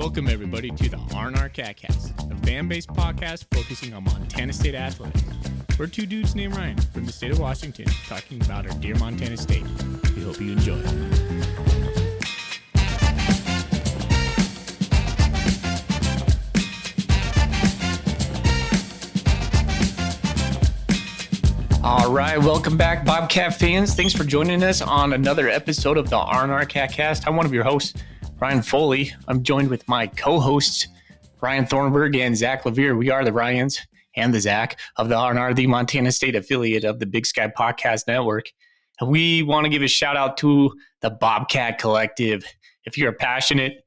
Welcome, everybody, to the R&R CatCast, a fan-based podcast focusing on Montana State athletics. We're two dudes named Ryan from the state of Washington talking about our dear Montana State. We hope you enjoy. All right, welcome back, Bobcat fans. Thanks for joining us on another episode of the R&R CatCast. I'm one of your hosts, Ryan Foley. I'm joined with my co-hosts, Ryan Thornburg and Zach Levere. We are the Ryans and the Zach of the R&R, the Montana State affiliate of the Big Sky Podcast Network. And we want to give a shout out to the Bobcat Collective. If you're passionate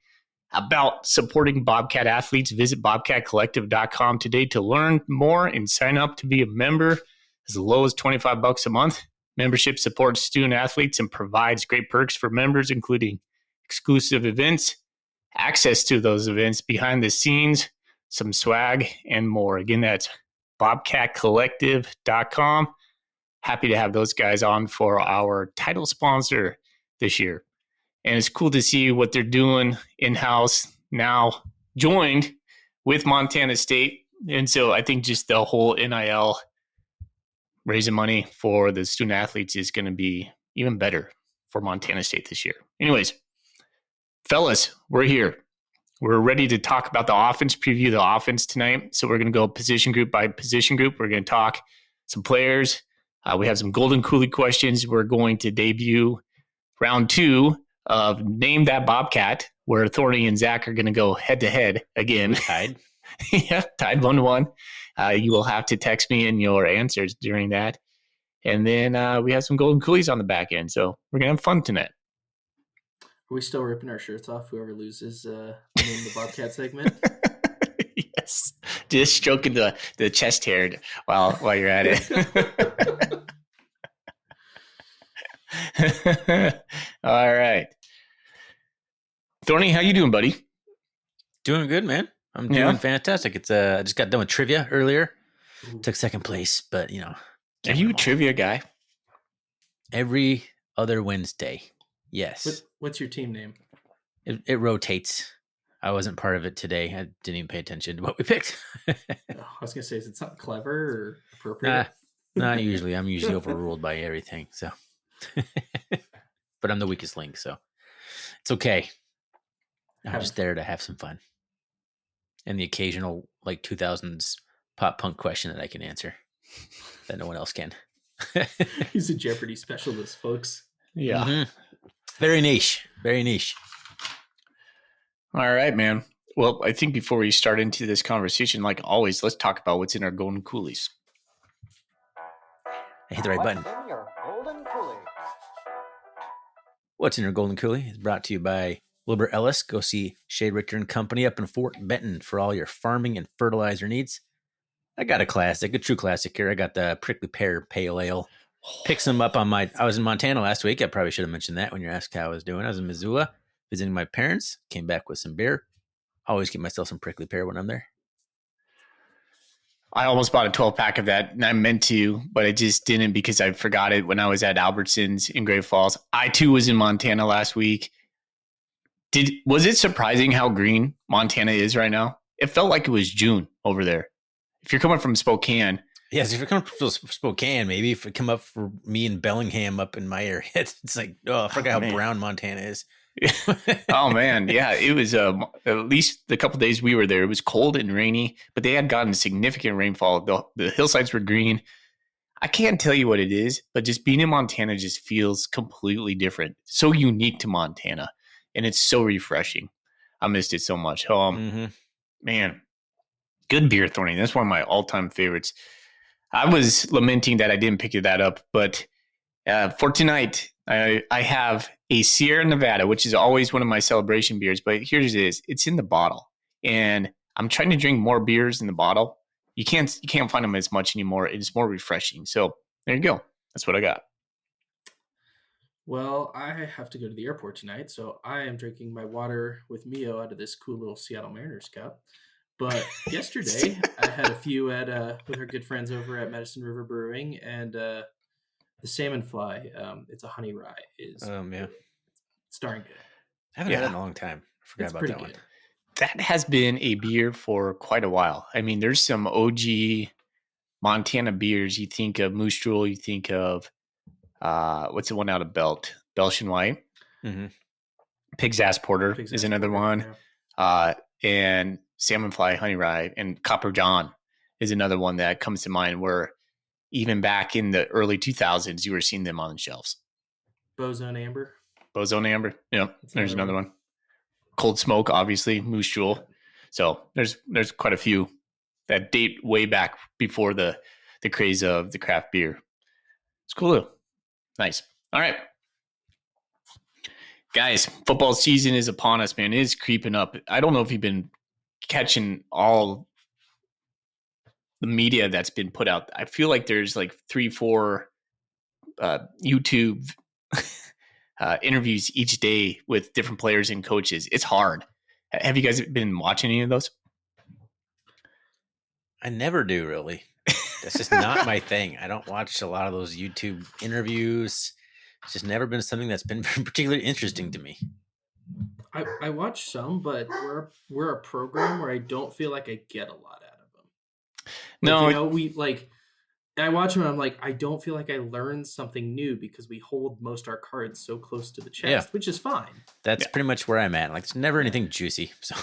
about supporting Bobcat athletes, visit bobcatcollective.com today to learn more and sign up to be a member as low as $25 a month. Membership supports student athletes and provides great perks for members, including exclusive events, access to those events, behind the scenes, some swag, and more. Again, that's bobcatcollective.com. Happy to have those guys on for our title sponsor this year. And it's cool to see what they're doing in-house now, joined with Montana State. And so I think just the whole NIL raising money for the student athletes is going to be even better for Montana State this year. Anyways, fellas, we're here. We're ready to talk about the offense, preview the offense tonight. So we're going to go position group by position group. We're going to talk some players. We have some Golden Coolie questions. We're going to debut round 2 of Name That Bobcat, where Thorny and Zach are going to go head-to-head again. Tied? Yeah, tied 1-1. You will have to text me in your answers during that. And then we have some Golden Coolies on the back end. So we're going to have fun tonight. Are we still ripping our shirts off? Whoever loses Name the Bobcat segment? Yes. Just stroking the chest hair while you're at it. All right. Thorny, how you doing, buddy? Doing good, man. I'm doing fantastic. It's I just got done with trivia earlier. Ooh. Took second place, but Are you a trivia guy? Every other Wednesday. Yes. What's your team name? It rotates. I wasn't part of it today. I didn't even pay attention to what we picked. I was going to say, is it something clever or appropriate? Not usually. I'm usually overruled by everything. So, but I'm the weakest link, so it's okay. I'm just there to have some fun. And the occasional 2000s pop punk question that I can answer that no one else can. He's a Jeopardy specialist, folks. Yeah. Mm-hmm. Very niche. Very niche. All right, man. Well, I think before we start into this conversation, like always, let's talk about what's in our Golden Coolies. I hit the right button. What's in your Golden Coolie? What's in your Golden Coolie is brought to you by Wilbur Ellis. Go see Shea Richter and Company up in Fort Benton for all your farming and fertilizer needs. I got a classic, a true classic here. I got the Prickly Pear Pale Ale. Pick some up on I was in Montana last week. I probably should have mentioned that when you asked how I was doing. I was in Missoula visiting my parents. Came back with some beer. I always get myself some Prickly Pear when I'm there. I almost bought a 12-pack of that, and I meant to, but I just didn't because I forgot it when I was at Albertsons in Great Falls. I, too, was in Montana last week. Was it surprising how green Montana is right now? It felt like it was June over there. If you're coming from Spokane. Yes, if you're coming from Spokane, maybe if it come up for me in Bellingham up in my area, it's like, I forgot how brown Montana is. Oh, man. Yeah, it was at least the couple days we were there. It was cold and rainy, but they had gotten significant rainfall. The hillsides were green. I can't tell you what it is, but just being in Montana just feels completely different. So unique to Montana, and it's so refreshing. I missed it so much. Man, good beer, Thorny. That's one of my all-time favorites. I was lamenting that I didn't pick that up, but for tonight, I have a Sierra Nevada, which is always one of my celebration beers, but here's it is. It's in the bottle, and I'm trying to drink more beers in the bottle. You can't find them as much anymore. It's more refreshing. So there you go. That's what I got. Well, I have to go to the airport tonight, so I am drinking my water with Mio out of this cool little Seattle Mariners cup. But yesterday, I had a few with our good friends over at Medicine River Brewing, and the Salmon Fly, it's a honey rye, is yeah. it's darn good. I haven't had it in a long time. I forgot about that one. Good. That has been a beer for quite a while. I mean, there's some OG Montana beers. You think of Moose Drool, you think of what's the one out of Belch and White? Mm-hmm. Pig's Ass Porter Pig's is Ass another Porter, one. And Salmon Fly Honey Rye and Copper John is another one that comes to mind where even back in the early 2000s, you were seeing them on the shelves. Bozone Amber. Bozone Amber. Yeah, That's there's another one. Cold Smoke, obviously, Moose Jewel. So there's quite a few that date way back before the craze of the craft beer. It's cool though. Nice. All right. Guys, football season is upon us, man. It is creeping up. I don't know if you've been catching all the media that's been put out. I feel like there's like 3-4 YouTube interviews each day with different players and coaches. It's hard. Have you guys been watching any of those? I never do, really. That's just not my thing. I don't watch a lot of those YouTube interviews. It's just never been something that's been particularly interesting to me. I watch some, but we're a program where I don't feel like I get a lot out of them. No, you know, we like I watch them and I'm like, I don't feel like I learned something new because we hold most of our cards so close to the chest, which is fine. That's pretty much where I'm at. Like, it's never anything juicy. So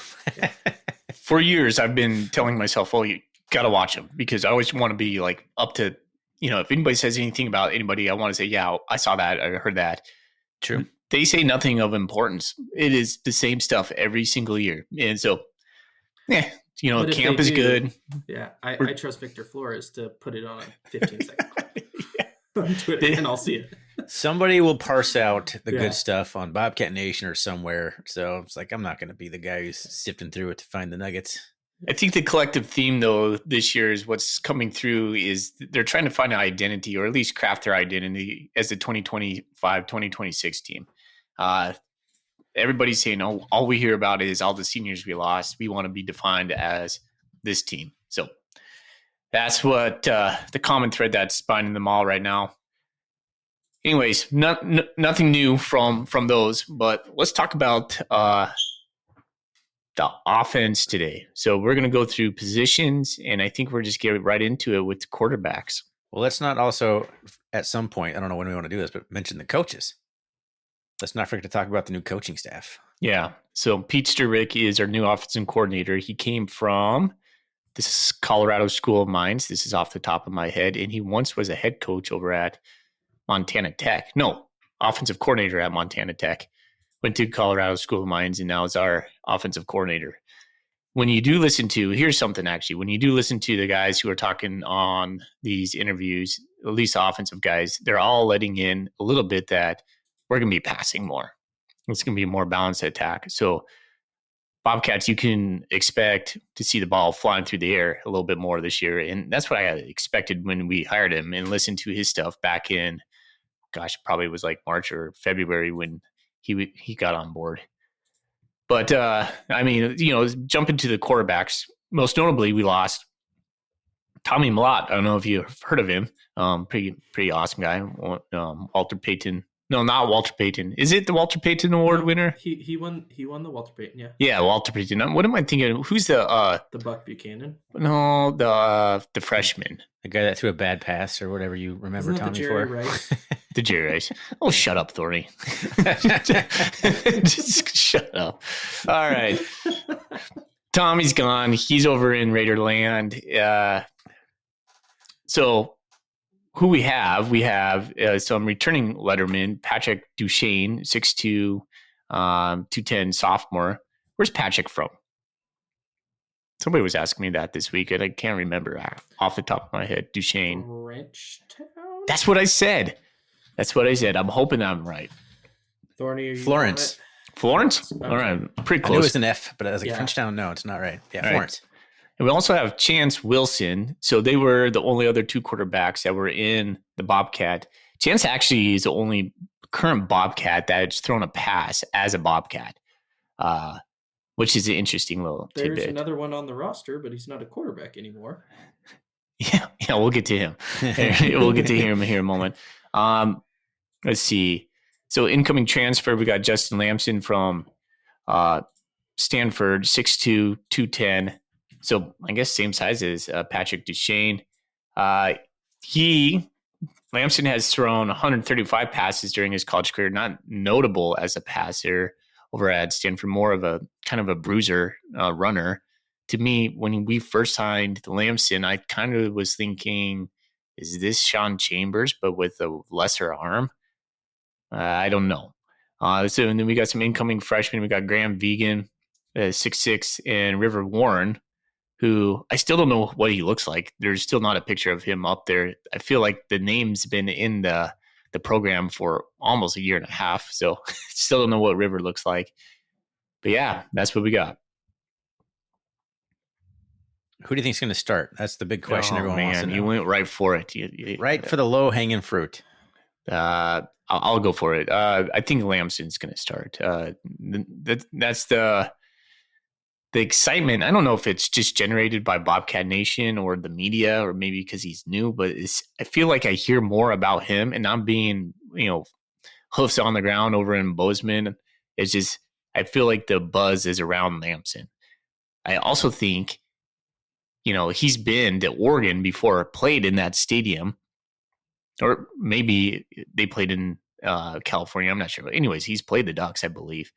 for years, I've been telling myself, well, you got to watch them because I always want to be like up to, if anybody says anything about anybody, I want to say, yeah, I saw that. I heard that. True. They say nothing of importance. It is the same stuff every single year. And so, camp is good. Yeah. I trust Victor Flores to put it on a 15-second clip on Twitter and I'll see it. Somebody will parse out the good stuff on Bobcat Nation or somewhere. So it's like, I'm not going to be the guy who's sifting through it to find the nuggets. I think the collective theme, though, this year is what's coming through is they're trying to find an identity or at least craft their identity as the 2025, 2026 team. Everybody's saying, oh, all we hear about is all the seniors we lost. We want to be defined as this team. So that's what the common thread that's binding them all right now. Anyways, nothing new from those, but let's talk about the offense today. So we're going to go through positions, and I think we're just getting right into it with the quarterbacks. Well, let's not also, at some point, I don't know when we want to do this, but mention the coaches. Let's not forget to talk about the new coaching staff. Yeah. So Pete Sturrick is our new offensive coordinator. He came from this Colorado School of Mines. This is off the top of my head. And he once was a head coach over at Montana Tech. No, offensive coordinator at Montana Tech. Went to Colorado School of Mines and now is our offensive coordinator. When you do listen to, here's something actually, when you do listen to the guys who are talking on these interviews, at least the offensive guys, they're all letting in a little bit that we're going to be passing more. It's going to be a more balanced attack. So Bobcats, you can expect to see the ball flying through the air a little bit more this year. And that's what I expected when we hired him and listened to his stuff back in, probably was like March or February when he got on board. But, jump into the quarterbacks. Most notably, we lost Tommy Mellott. I don't know if you've heard of him. Pretty awesome guy. Walter Payton. No, not Walter Payton. Is it the Walter Payton Award winner? He won the Walter Payton, yeah. Yeah, Walter Payton. What am I thinking? Who's the Buck Buchanan? No, the freshman. The guy that threw a bad pass or whatever you remember Tommy the for. Rice? The Jerry Rice. Oh, shut up, Thorny. Just shut up. All right. Tommy's gone. He's over in Raider land. So who we have some returning letterman, Patrick Duchesne, 6'2", 210 sophomore. Where's Patrick from? Somebody was asking me that this week, and I can't remember off the top of my head. Duchesne. Frenchtown? That's what I said. I'm hoping I'm right. Thorny, are you Florence. Florence? Okay. All right. Pretty I knew it close. was an F, but I was like, Yeah. Frenchtown? No, it's not right. Yeah, All right. Florence. And we also have Chance Wilson. So they were the only other two quarterbacks that were in the Bobcat. Chance actually is the only current Bobcat that's thrown a pass as a Bobcat, which is an interesting little There's tidbit. another one on the roster, but he's not a quarterback anymore. Yeah, we'll get to him. We'll get to him here in a moment. Let's see. So incoming transfer, we got Justin Lamson from Stanford, 6'2", 210. So I guess same size as Patrick Duchesne. Lamson has thrown 135 passes during his college career, not notable as a passer over at Stanford, more of a kind of a bruiser runner. To me, when we first signed Lamson, I kind of was thinking, is this Sean Chambers, but with a lesser arm? I don't know. So and then we got some incoming freshmen. We got Graham Vegan, 6'6", and River Warren, who I still don't know what he looks like. There's still not a picture of him up there. I feel like the name's been in the program for almost a year and a half, so still don't know what River looks like. But yeah, that's what we got. Who do you think is going to start? That's the big question everyone wants to know. You went right for it. Right for the low-hanging fruit. I'll go for it. I think Lamson's going to start. That's the excitement. I don't know if it's just generated by Bobcat Nation or the media, or maybe because he's new, but I feel like I hear more about him, and I'm being, hoofs on the ground over in Bozeman. It's just, I feel like the buzz is around Lamson. I also think, he's been to Oregon before, played in that stadium, or maybe they played in California. I'm not sure. But anyways, he's played the Ducks, I believe.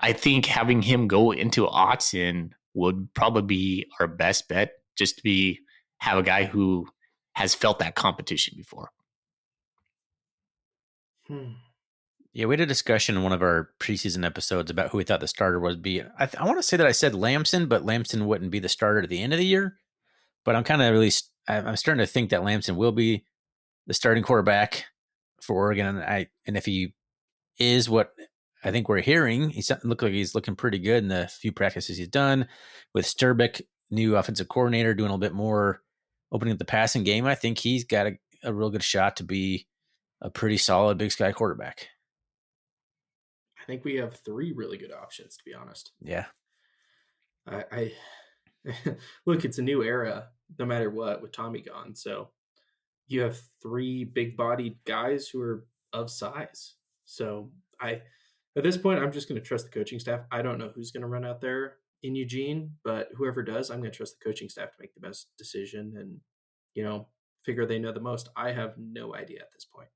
I think having him go into Autzen would probably be our best bet, just to have a guy who has felt that competition before. Yeah, we had a discussion in one of our preseason episodes about who we thought the starter would be. I want to say that I said Lamson, but Lamson wouldn't be the starter at the end of the year. But I'm kind of I'm starting to think that Lamson will be the starting quarterback for Oregon, and if he is what I think we're hearing, he looked like he's looking pretty good in the few practices he's done with Sturbick, new offensive coordinator, doing a little bit more opening up the passing game. I think he's got a real good shot to be a pretty solid Big Sky quarterback. I think we have 3 really good options, to be honest. Yeah. I look, it's a new era, no matter what, with Tommy gone. So you have 3 big-bodied guys who are of size. So at this point, I'm just going to trust the coaching staff. I don't know who's going to run out there in Eugene, but whoever does, I'm going to trust the coaching staff to make the best decision and, figure they know the most. I have no idea at this point.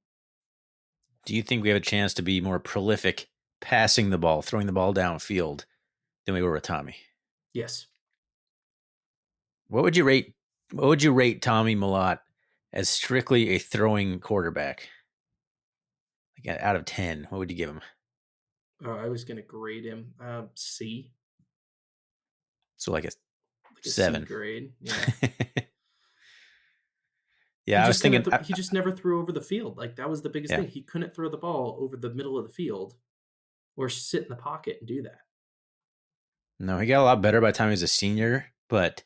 Do you think we have a chance to be more prolific passing the ball, throwing the ball downfield than we were with Tommy? Yes. What would you rate Tommy Mellott as strictly a throwing quarterback? Like out of 10, what would you give him? I was going to grade him C. So like a 7 C grade. Yeah. Yeah, I was thinking he just never threw over the field. Like, that was the biggest thing. He couldn't throw the ball over the middle of the field or sit in the pocket and do that. No, he got a lot better by the time he was a senior, but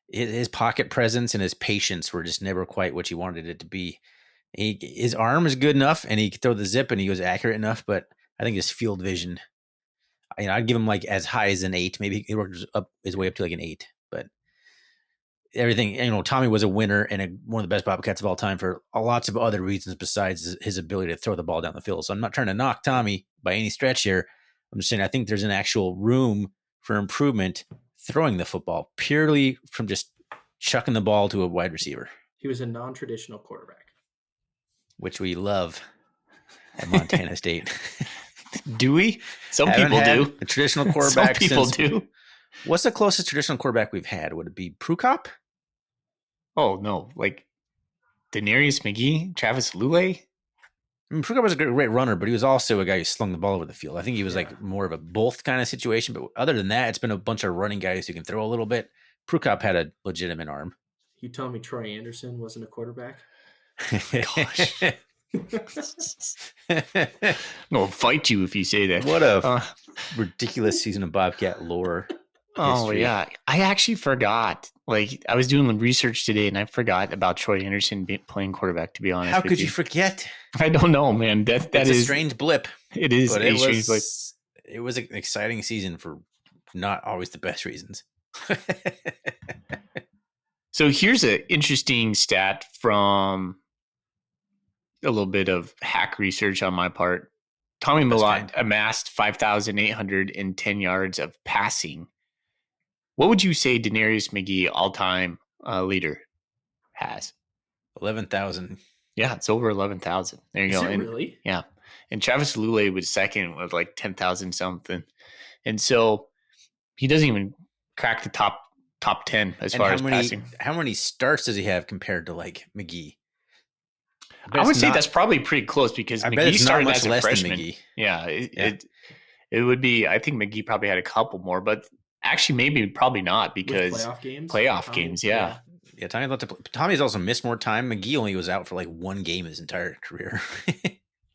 his pocket presence and his patience were just never quite what you wanted it to be. His arm is good enough, and he could throw the zip, and he was accurate enough, but I think his field vision, I'd give him like as high as an 8. Maybe he worked up his way up to like an 8, but everything, Tommy was a winner and one of the best Bobcats of all time for lots of other reasons besides his ability to throw the ball down the field. So I'm not trying to knock Tommy by any stretch here. I'm just saying I think there's an actual room for improvement throwing the football purely from just chucking the ball to a wide receiver. He was a non-traditional quarterback, which we love at Montana State. Do we? Some people do. A traditional quarterback. Some people do. What's the closest traditional quarterback we've had? Would it be Prukop? Oh, no. Like Denarius McGee, Travis Lulay? I mean, Prukop was a great runner, but he was also a guy who slung the ball over the field. I think he was like more of a both kind of situation. But other than that, it's been a bunch of running guys who can throw a little bit. Prukop had a legitimate arm. You telling me Troy Anderson wasn't a quarterback? Gosh. I'll fight you if you say that. What a ridiculous season of Bobcat lore. Oh, yeah. I actually forgot. Like, I was doing research today, and I forgot about Troy Anderson playing quarterback, to be honest. How could you forget? I don't know, man. That is a strange blip. It is but a strange blip. It was an exciting season for not always the best reasons. So here's an interesting stat from a little bit of hack research on my part. Tommy That's Mellott kind. amassed 5,810 yards of passing. What would you say Denarius McGee all-time leader has? 11,000. Yeah, it's over 11,000. There you Is go. it And really? yeah, and Travis Lulay was second with like 10,000 something, and so he doesn't even crack the top 10 as And far as passing. how many starts does he have compared to like McGee? I would say that's probably pretty close because I bet McGee it's not started much as a less than freshman. McGee. Yeah, it would be. I think McGee probably had a couple more, but actually probably not because With playoff games. Playoff Tommy? games, yeah. Yeah, Tommy's also missed more time. McGee only was out for like one game his entire career.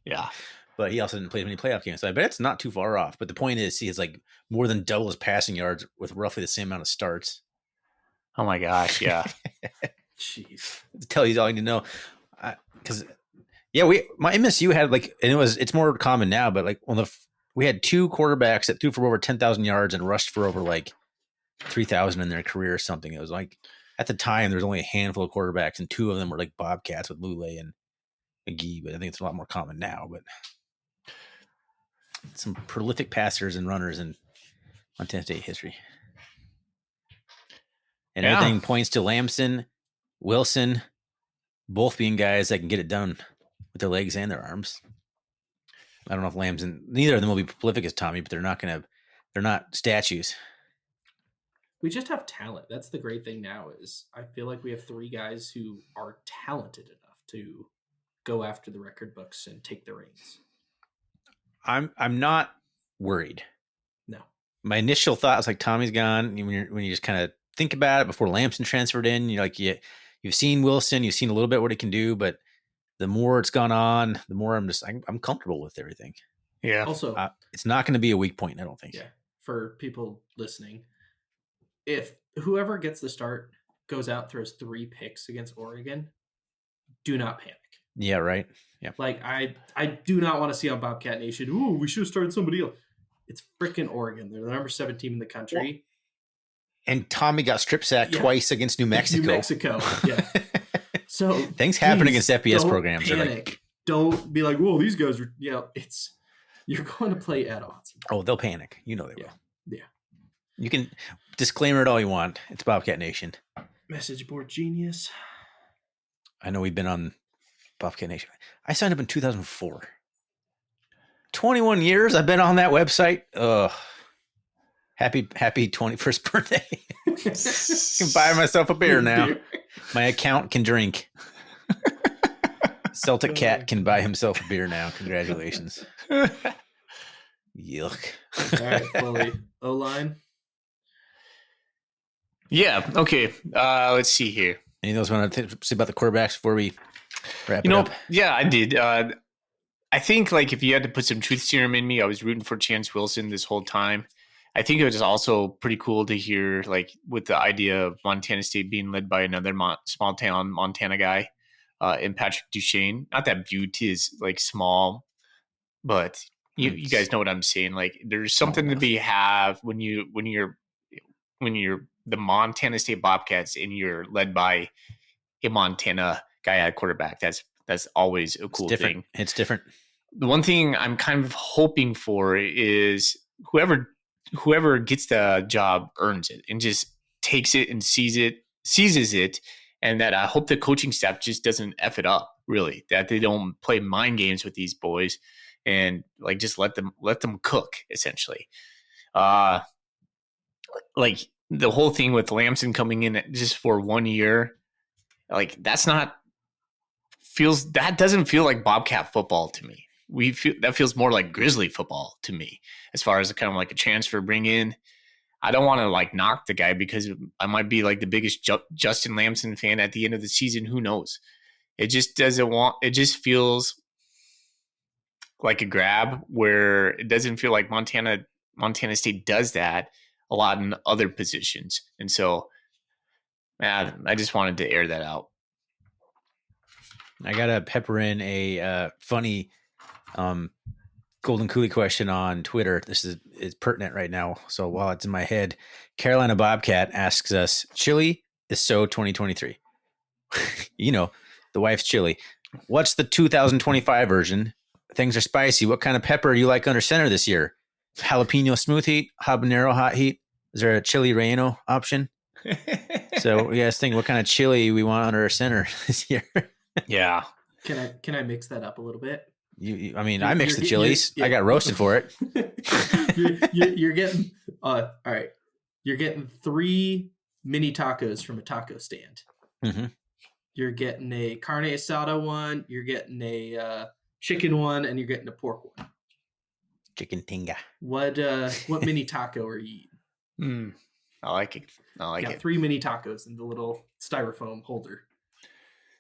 Yeah. But he also didn't play many playoff games. So I bet it's not too far off. But the point is, he has like more than double his passing yards with roughly the same amount of starts. Oh my gosh, yeah. Jeez. To tell you all you need to know. Because my MSU had like, and it's more common now, but like we had two quarterbacks that threw for over 10,000 yards and rushed for over like 3,000 in their career or something. It was like, at the time, there was only a handful of quarterbacks, and two of them were like Bobcats with Lulay and McGee. But I think it's a lot more common now. But some prolific passers and runners in Montana State history. And everything points to Lamson, Wilson, both being guys that can get it done with their legs and their arms. I don't know if Lamson, neither of them will be prolific as Tommy, but they're not statues. We just have talent. That's the great thing now is I feel like we have three guys who are talented enough to go after the record books and take the reins. I'm not worried. No. My initial thought was like Tommy's gone. When you just kind of think about it before Lamson transferred in, you're like, you've seen Wilson, you've seen a little bit what he can do, but the more it's gone on, the more I'm comfortable with everything. Yeah. Also, it's not going to be a weak point, I don't think. Yeah. For people listening, if whoever gets the start goes out, throws 3 picks against Oregon, do not panic. Yeah, right. Yeah. Like I do not want to see on Bobcat Nation, ooh, we should have started somebody else. It's freaking Oregon. They're the number 7 team in the country. And Tommy got strip sacked twice against New Mexico. New Mexico, yeah. So things happen against FBS programs. Panic. Don't be like, whoa, these guys are, you're going to play at odds. Oh, they'll panic. You know they will. Yeah. You can disclaimer it all you want. It's Bobcat Nation. Message board genius. I know we've been on Bobcat Nation. I signed up in 2004. 21 years I've been on that website. Happy 21st birthday. I can buy myself a beer now. My account can drink. Celtic Cat can buy himself a beer now. Congratulations. Yuck. All right, fully O-line. Yeah. Okay. Let's see here. Any of those want to say about the quarterbacks before we wrap it up? Yeah, I did. I think like if you had to put some truth serum in me, I was rooting for Chance Wilson this whole time. I think it was also pretty cool to hear like with the idea of Montana State being led by another small town Montana guy, in Patrick Duchesne. Not that Butte is like small, but you guys know what I'm saying. Like there's something to be have when you're the Montana State Bobcats and you're led by a Montana guy at quarterback. That's always a cool thing. It's different. The one thing I'm kind of hoping for is whoever gets the job earns it and just takes it and seizes it. And that I hope the coaching staff just doesn't F it up, really, that they don't play mind games with these boys and like just let them cook essentially. Like the whole thing with Lamson coming in just for 1 year, like that doesn't feel like Bobcat football to me. That feels more like Grizzly football to me, as far as kind of like a transfer bring in. I don't want to like knock the guy because I might be like the biggest Justin Lamson fan at the end of the season. Who knows? It just feels like a grab where it doesn't feel like Montana State does that a lot in other positions. And so, I just wanted to air that out. I got to pepper in a funny Golden Coolie question on Twitter. This is pertinent right now. So while it's in my head, Carolina Bobcat asks us, Chili is so 2023. The wife's chili. What's the 2025 version things are spicy. What kind of pepper do you like under center this year? Jalapeno smooth heat, habanero hot heat. Is there a chili relleno option? So you guys think what kind of chili we want under our center this year? Yeah. Can I mix that up a little bit? I mean, I mixed the chilies. I got roasted for it. You're getting all right. You're getting 3 mini tacos from a taco stand. Mm-hmm. You're getting a carne asada one. You're getting a chicken one, and you're getting a pork one. Chicken tinga. What mini taco are you eating? I like it. I like Got it. 3 mini tacos in the little styrofoam holder.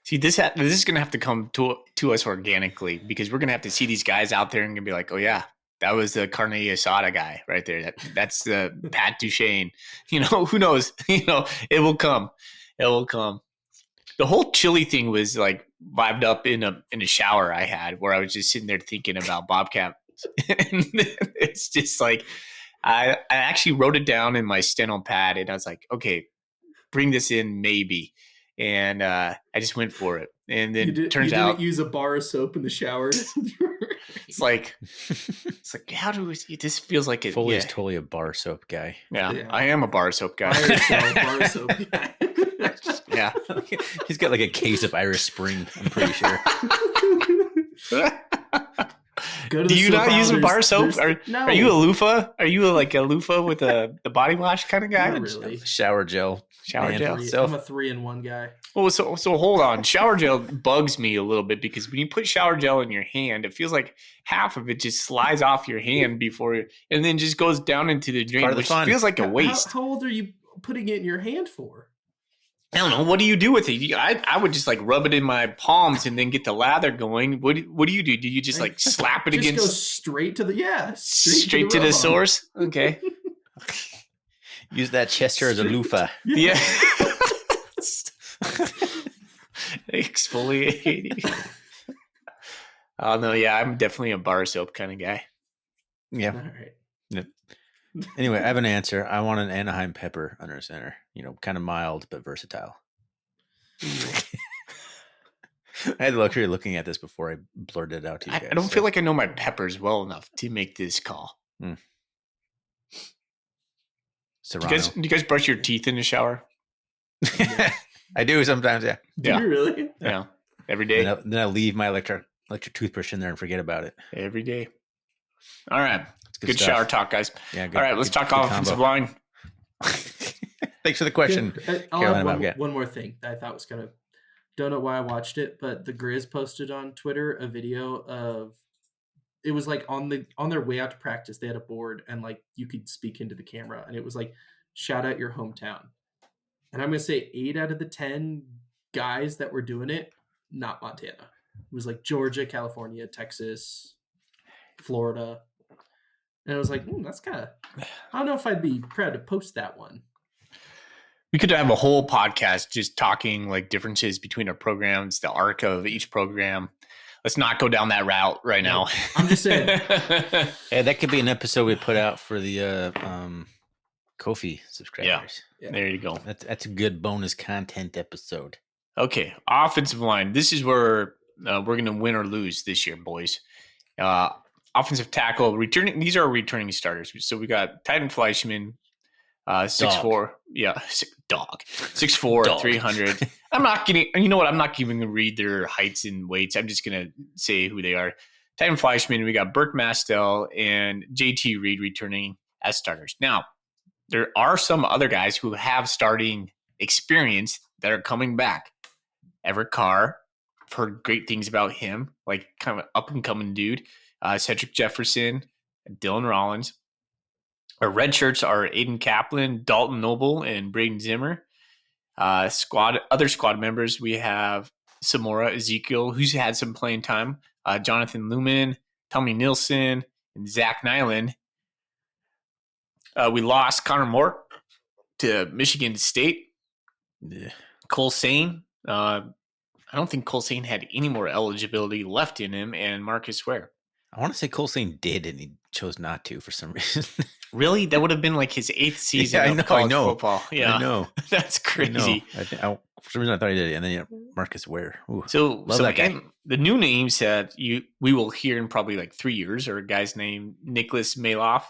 See, this is gonna have to come to us organically because we're gonna have to see these guys out there and gonna be like, oh yeah, that was the carne asada guy right there. That's the Pat Duchesne. You know, who knows? You know, it will come. It will come. The whole chili thing was like vibed up in a shower I had where I was just sitting there thinking about Bobcat. And it's just like I actually wrote it down in my steno pad and I was like, okay, bring this in maybe. And I just went for it. And then it turns out you didn't use a bar of soap in the shower. it's like how do we see this? Feels like it. Foley's totally a bar soap guy. Yeah, I am a bar soap guy. Bar soap guy. Yeah. He's got like a case of Irish Spring, I'm pretty sure. Do you not use a bar soap? No. Are you a loofah? Are you like a loofah with the body wash kind of guy? Not really. Shower gel. Shower gel. I'm a 3-in-1 guy. Oh, so hold on. Shower gel bugs me a little bit because when you put shower gel in your hand, it feels like half of it just slides off your hand and then just goes down into the drain, which feels like a waste. How old are you putting it in your hand for? I don't know. What do you do with it? I would just like rub it in my palms and then get the lather going. What do you do? Do you just like slap it against? Just go straight to the straight to the source. Okay. Use that chest hair as a loofah. Yeah. Exfoliating. Oh no, yeah, I'm definitely a bar soap kind of guy. Yeah. All right. Yep. Anyway, I have an answer. I want an Anaheim pepper under center. You know, kind of mild but versatile. I had the luxury of looking at this before I blurted it out to you guys. I don't feel like I know my peppers well enough to make this call. Serrano. Do you guys brush your teeth in the shower? I do sometimes, yeah. Do you really? Yeah. Every day. Then I leave my electric toothbrush in there and forget about it. Every day. All right. Good shower talk, guys. Yeah. Good, all right, let's talk offensive line. Thanks for the question. I'll have one more thing that I thought was kind of, don't know why I watched it, but the Grizz posted on Twitter a video of, it was like on their way out to practice, they had a board and like you could speak into the camera and it was like, shout out your hometown. And I'm going to say 8 out of the 10 guys that were doing it, not Montana. It was like Georgia, California, Texas, Florida. And I was like, that's kind of, I don't know if I'd be proud to post that one. We could have a whole podcast just talking like differences between our programs, the arc of each program. Let's not go down that route right now. I'm just saying. Yeah, that could be an episode we put out for the Ko-fi subscribers. Yeah, there you go. That's a good bonus content episode. Okay, offensive line. This is where we're going to win or lose this year, boys. Offensive tackle, returning. These are returning starters. So we got Titan Fleischman, 6'4". Yeah, dog. 6'4", 300. I'm not getting. You know what? I'm not even going to read their heights and weights. I'm just going to say who they are. Titan Fleischman. We got Burke Mastel and JT Reed returning as starters. Now, there are some other guys who have starting experience that are coming back. Everett Carr, I've heard great things about him. Like kind of up and coming dude. Cedric Jefferson, Dylan Rollins. Our red shirts are Aiden Kaplan, Dalton Noble, and Braden Zimmer. Other squad members, we have Samora Ezekiel, who's had some playing time, Jonathan Lumen, Tommy Nilsson, and Zach Nyland. We lost Connor Moore to Michigan State. Yeah. Cole Sane. I don't think Cole Sane had any more eligibility left in him, and Marcus Ware. I want to say Cole Sane did, and he chose not to for some reason. Really? That would have been like his 8th season of college football. Yeah, I know. That's crazy. I For some reason, I thought he did. And then Marcus Ware. Ooh, So, love that guy. and the new names that we will hear in probably like 3 years are guys named Nicholas Maloff,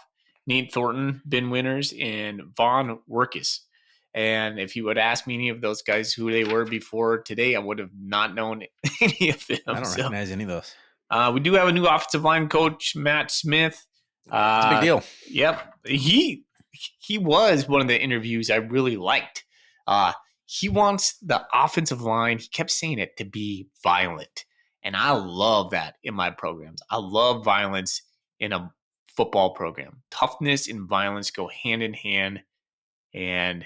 Nate Thornton, Ben Winters, and Vaughn Workis. And if you would ask me any of those guys who they were before today, I would have not known any of them. I don't recognize any of those. We do have a new offensive line coach, Matt Smith. It's a big deal. Yep. He was one of the interviews I really liked. He wants the offensive line, he kept saying it, to be violent. And I love that in my programs. I love violence in a football program. Toughness and violence go hand in hand. And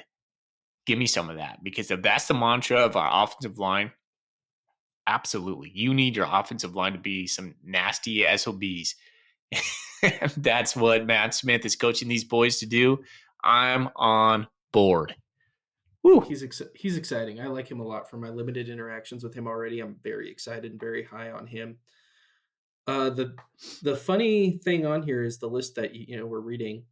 give me some of that. Because if that's the mantra of our offensive line, absolutely. You need your offensive line to be some nasty SOBs. That's what Matt Smith is coaching these boys to do. I'm on board. Woo. He's exciting. I like him a lot. From my limited interactions with him already, I'm very excited and very high on him. The funny thing on here is the list that we're reading.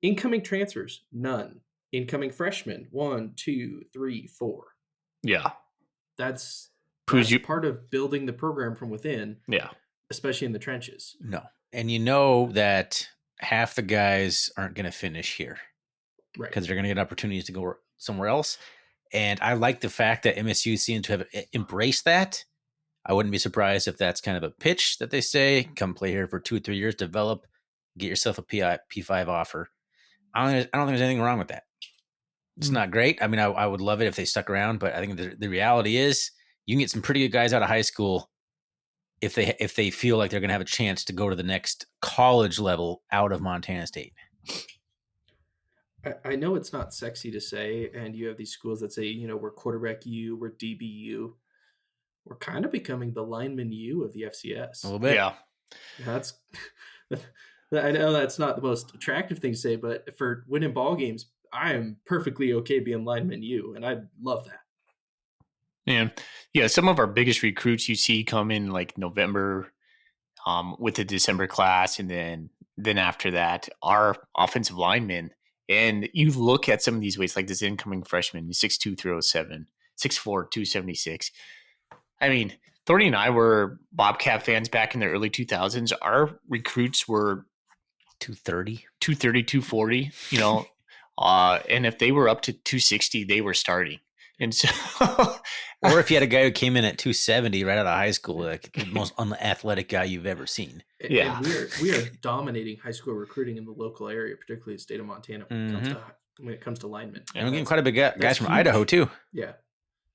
Incoming transfers, none. Incoming freshmen, 1, 2, 3, 4. Yeah, that's you part of building the program from within. Yeah, especially in the trenches. No, and you know that half the guys aren't going to finish here, right? Because they're going to get opportunities to go somewhere else. And I like the fact that MSU seems to have embraced that. I wouldn't be surprised if that's kind of a pitch that they say, come play here for 2 or 3 years, develop, get yourself a P5 offer. I don't think there's anything wrong with that. It's not great. I mean, I would love it if they stuck around, but I think the reality is you can get some pretty good guys out of high school if they feel like they're going to have a chance to go to the next college level out of Montana State. I know it's not sexy to say, and you have these schools that say, we're quarterback U, we're DBU. We're kind of becoming the lineman U of the FCS. A little bit. Yeah. I know that's not the most attractive thing to say, but for winning ball games, I am perfectly okay being lineman U, and I love that. And yeah, some of our biggest recruits you see come in like November with the December class, and then after that, our offensive linemen. And you look at some of these weights, like this incoming freshman, 6'2", 307, 6'4", 276. I mean, Thorny and I were Bobcat fans back in the early 2000s. Our recruits were 230, 240, and if they were up to 260, they were starting. And so, or if you had a guy who came in at 270 right out of high school, like the most unathletic guy you've ever seen. Yeah, and we are dominating high school recruiting in the local area, particularly the state of Montana when it comes to linemen. And we're getting quite a big guys from huge. Idaho too. Yeah,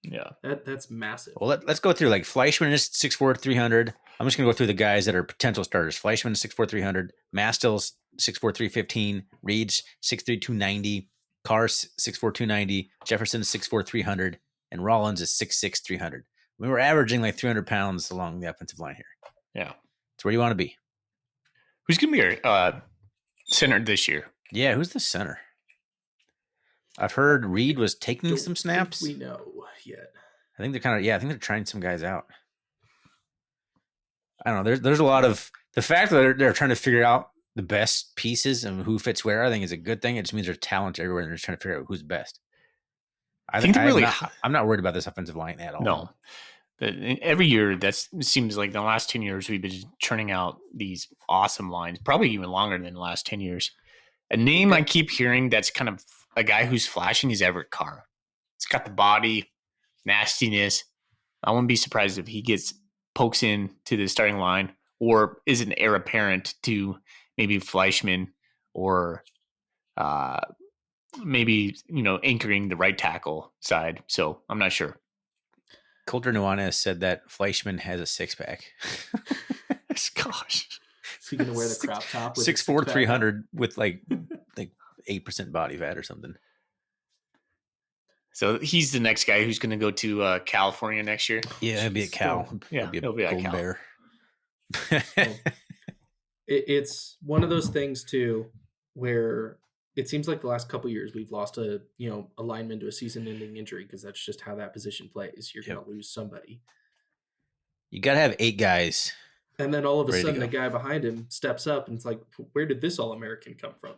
yeah, that's massive. Well, let's go through like Fleischman is 6'4", 300. I'm just gonna go through the guys that are potential starters. Fleischman is 6'4", 300. Mastel's 6'4", 315. Reed's 6'3", 290. Carr's 6'4", 290, Jefferson is 6'4", 300, and Rollins is 6'6", 300. We were averaging like 300 pounds along the offensive line here. Yeah. So where do you want to be? Who's going to be our center this year? Yeah, who's the center? I've heard Reed was taking some snaps. We know yet. I think they're trying some guys out. I don't know. There's a lot of the fact that they're trying to figure out the best pieces and who fits where, I think is a good thing. It just means there's talent everywhere and they're just trying to figure out who's best. I'm not worried about this offensive line at all. No. Every year, that seems like the last 10 years, we've been churning out these awesome lines, probably even longer than the last 10 years. A name I keep hearing that's kind of a guy who's flashing is Everett Carr. He's got the body, nastiness. I wouldn't be surprised if he pokes in to the starting line or is an heir apparent to maybe Fleischman or maybe, anchoring the right tackle side. So I'm not sure. Coulter Nuanez said that Fleischman has a six-pack. Gosh. Is he going to wear the crop top? 6'4", 300 with like 8% body fat or something. So he's the next guy who's going to go to California next year. Yeah, it'd be a Cal. Yeah, he'll be a Golden Bear. It's one of those things too, where it seems like the last couple of years we've lost a lineman to a season-ending injury because that's just how that position plays. You're going to lose somebody. You got to have 8 guys. And then all of a sudden, the guy behind him steps up, and it's like, where did this All-American come from?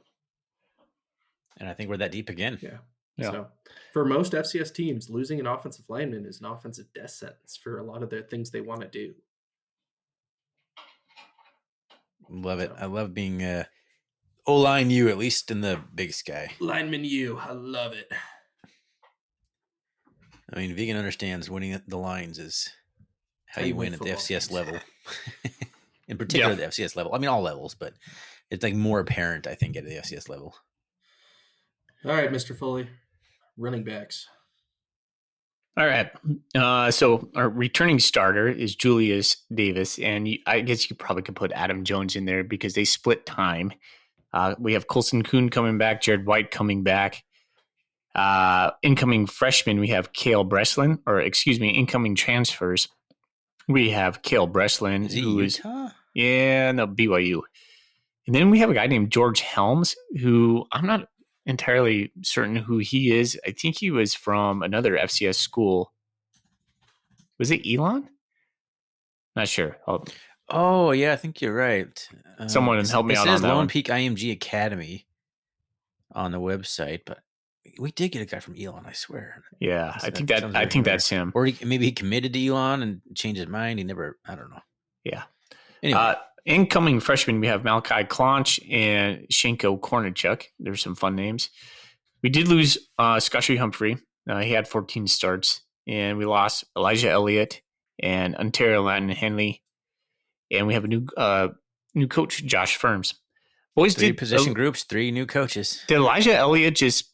And I think we're that deep again. Yeah. Yeah. So for most FCS teams, losing an offensive lineman is an offensive death sentence for a lot of their things they want to do. Love it. So. I love being O-line U, at least in the Big Sky. Lineman U, I love it. I mean, Vegan understands winning the lines is how you win at the FCS level. In particular, the FCS level. I mean, all levels, but it's like more apparent, I think, at the FCS level. All right, Mr. Foley, running backs. All right. So our returning starter is Julius Davis, and I guess you probably could put Adam Jones in there because they split time. We have Colson Kuhn coming back, Jared White coming back. Incoming freshmen, we have Cale Breslin, incoming transfers. We have Cale Breslin, Is he who Utah? BYU. And then we have a guy named George Helms, who I'm not entirely certain who he is. I think he was from another FCS school. Was it Elon? Not sure. Oh, yeah, I think you're right. Someone help me out on It says that Lone one. Peak IMG Academy on the website, but we did get a guy from Elon, I swear. Yeah, So I think that's him. Or maybe he committed to Elon and changed his mind. I don't know. Yeah. Anyway. Incoming freshmen, we have Malachi Klonch and Shenko Kornichuk. There's some fun names. We did lose Scotty Humphrey. He had 14 starts. And we lost Elijah Elliott and Ontario Latin Henley. And we have a new coach, Josh Firms. Boys, three position groups, 3 new coaches. Did Elijah Elliott just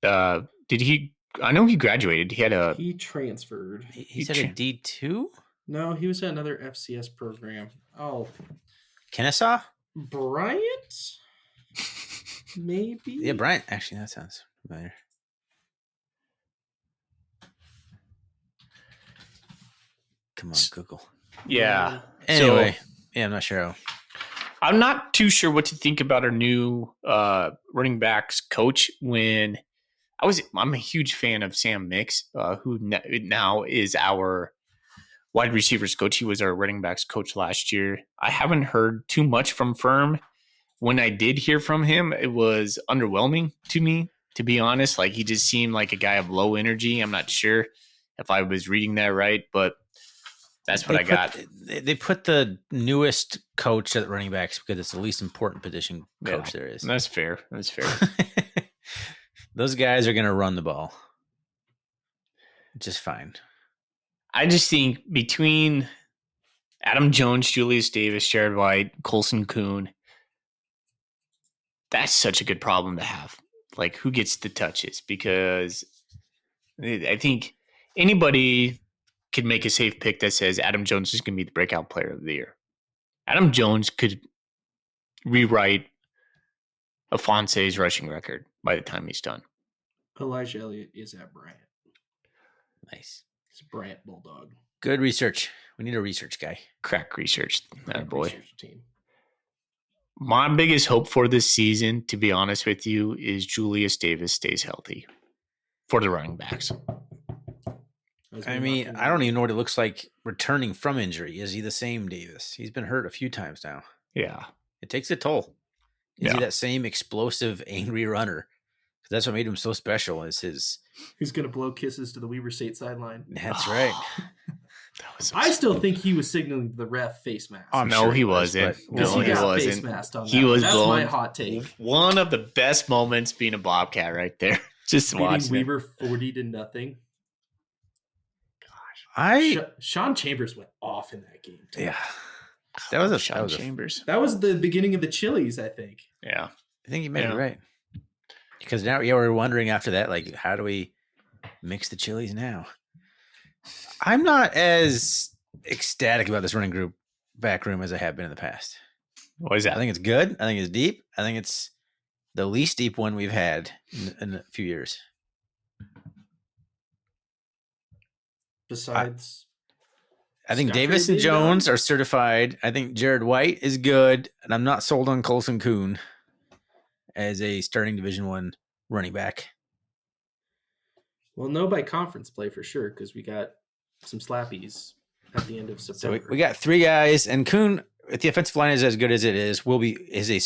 did he? I know he graduated. He transferred. He's at a D2? No, he was at another FCS program. Oh, Kennesaw? Bryant? Maybe. Yeah, Bryant. Actually, that sounds familiar. Come on, Google. Yeah. Anyway, I'm not sure. I'm not too sure what to think about our new running backs coach. I'm a huge fan of Sam Mix, who now is our wide receivers coach. He was our running backs coach last year. I haven't heard too much from Firm. When I did hear from him, it was underwhelming to me, to be honest. Like, he just seemed like a guy of low energy. I'm not sure if I was reading that right, but that's what I got. They put the newest coach at running backs because it's the least important position coach there is. That's fair. Those guys are going to run the ball just fine. I just think between Adam Jones, Julius Davis, Jared White, Colson Kuhn, that's such a good problem to have. Like, who gets the touches? Because I think anybody could make a safe pick that says Adam Jones is going to be the breakout player of the year. Adam Jones could rewrite Afonse's rushing record by the time he's done. Elijah Elliott is at Bryant. Nice. He's a Bryant Bulldog. Good research. We need a research guy. Crack research, that boy. Research team. My biggest hope for this season, to be honest with you, is Julius Davis stays healthy for the running backs. I mean, I don't even know what it looks like returning from injury. Is he the same Davis? He's been hurt a few times now. Yeah. It takes a toll. Is he that same explosive, angry runner? Because that's what made him so special. Is his? He's gonna blow kisses to the Weber State sideline. That's right. I still think he was signaling the ref face mask. Oh, no, he wasn't. No, he wasn't. Face masked on he was That's blowing. my hot take. One of the best moments being a Bobcat right there. Just watching Weber 40-0. Sean Chambers went off in that game too. Yeah. That was Sean Chambers. That was the beginning of the Chili's, I think. Yeah. I think you made it right. Because now we're wondering after that, like, how do we mix the Chili's now? I'm not as ecstatic about this running group back room as I have been in the past. What is that? I think it's good. I think it's deep. I think it's the least deep one we've had in a few years. Besides, I think Davis and Jones are certified. I think Jared White is good, and I'm not sold on Colson Kuhn as a starting Division I running back. Well, no by conference play for sure, because we got some slappies at the end of September. So we got 3 guys, and Kuhn, if the offensive line is as good as it is a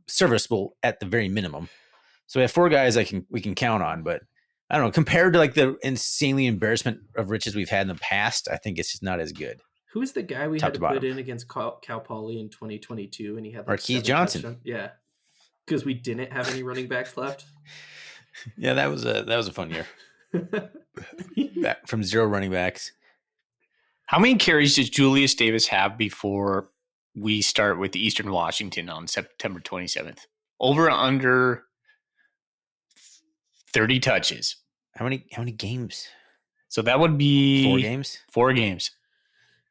serviceable at the very minimum. So we have 4 guys we can count on, but I don't know. Compared to like the insanely embarrassment of riches we've had in the past, I think it's just not as good. Who's the guy we Top had to to put bottom. in against Cal Poly in 2022, and he had like Marquise 7 Johnson. touchdowns? Yeah, because we didn't have any running backs left. Yeah, that was a fun year. Back from 0 running backs. How many carries does Julius Davis have before we start with Eastern Washington on September 27th? Over or under 30 touches. How many games? So that would be 4 games. 4 games.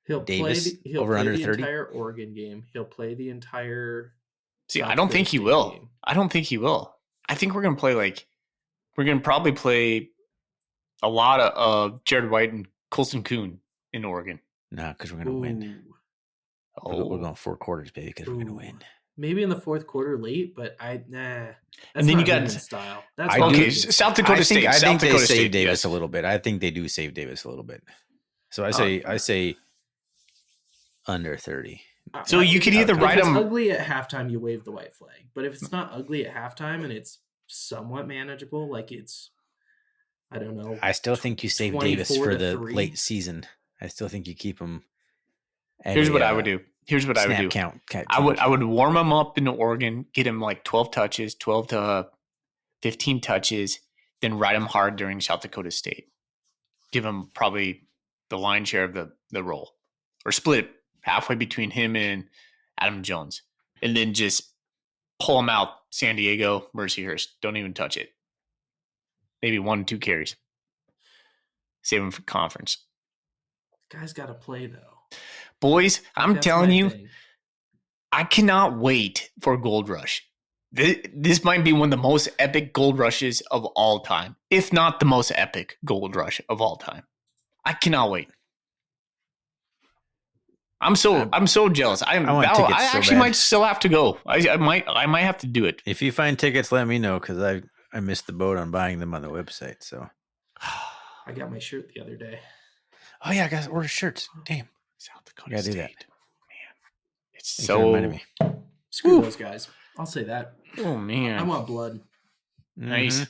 He'll Davis, play the, over play under the 30? entire Oregon game. He'll play the entire. See, South I don't Dakota think he State will. game. I don't think he will. I think we're going to probably play a lot of Jared White and Colson Kuhn in Oregon. No, because we're gonna win. Ooh. We're going 4 quarters, baby, because we're gonna Ooh. win. Maybe in the fourth quarter late, but That's And then you not got- Michigan style. That's I not do- Okay, Michigan South style. Dakota State. I South think they Dakota save State, Davis yes. a little bit. I think they do save Davis a little bit. So I say under 30. So you could either If write it's him. ugly at halftime, you wave the white flag. But if it's not ugly at halftime and it's somewhat manageable, like it's, I don't know. I still think you save Davis for the 24-3. late season. I still think you keep him. Here's what I would do. Here's what I would do. Count. I would warm him up in Oregon, get him like 12 touches, 12 to 15 touches, then ride him hard during South Dakota State. Give him probably the lion's share of the role, or split it halfway between him and Adam Jones, and then just pull him out. San Diego, Mercyhurst, don't even touch it. Maybe 1-2 carries. Save him for conference. Guy's got to play though. Boys, I'm That's telling my you, thing. I cannot wait for Gold Rush. This might be one of the most epic gold rushes of all time, if not the most epic gold rush of all time. I cannot wait. I'm so jealous. I want tickets so actually bad. might still have to go. I might have to do it. If you find tickets, let me know because I missed the boat on buying them on the website. So, I got my shirt the other day. oh yeah, guys, order shirts. Damn, South Dakota gotta do State, that. man, it's Thanks for so. reminding me. Screw those guys. I'll say that. Oh I man, want blood. nice. Mhm.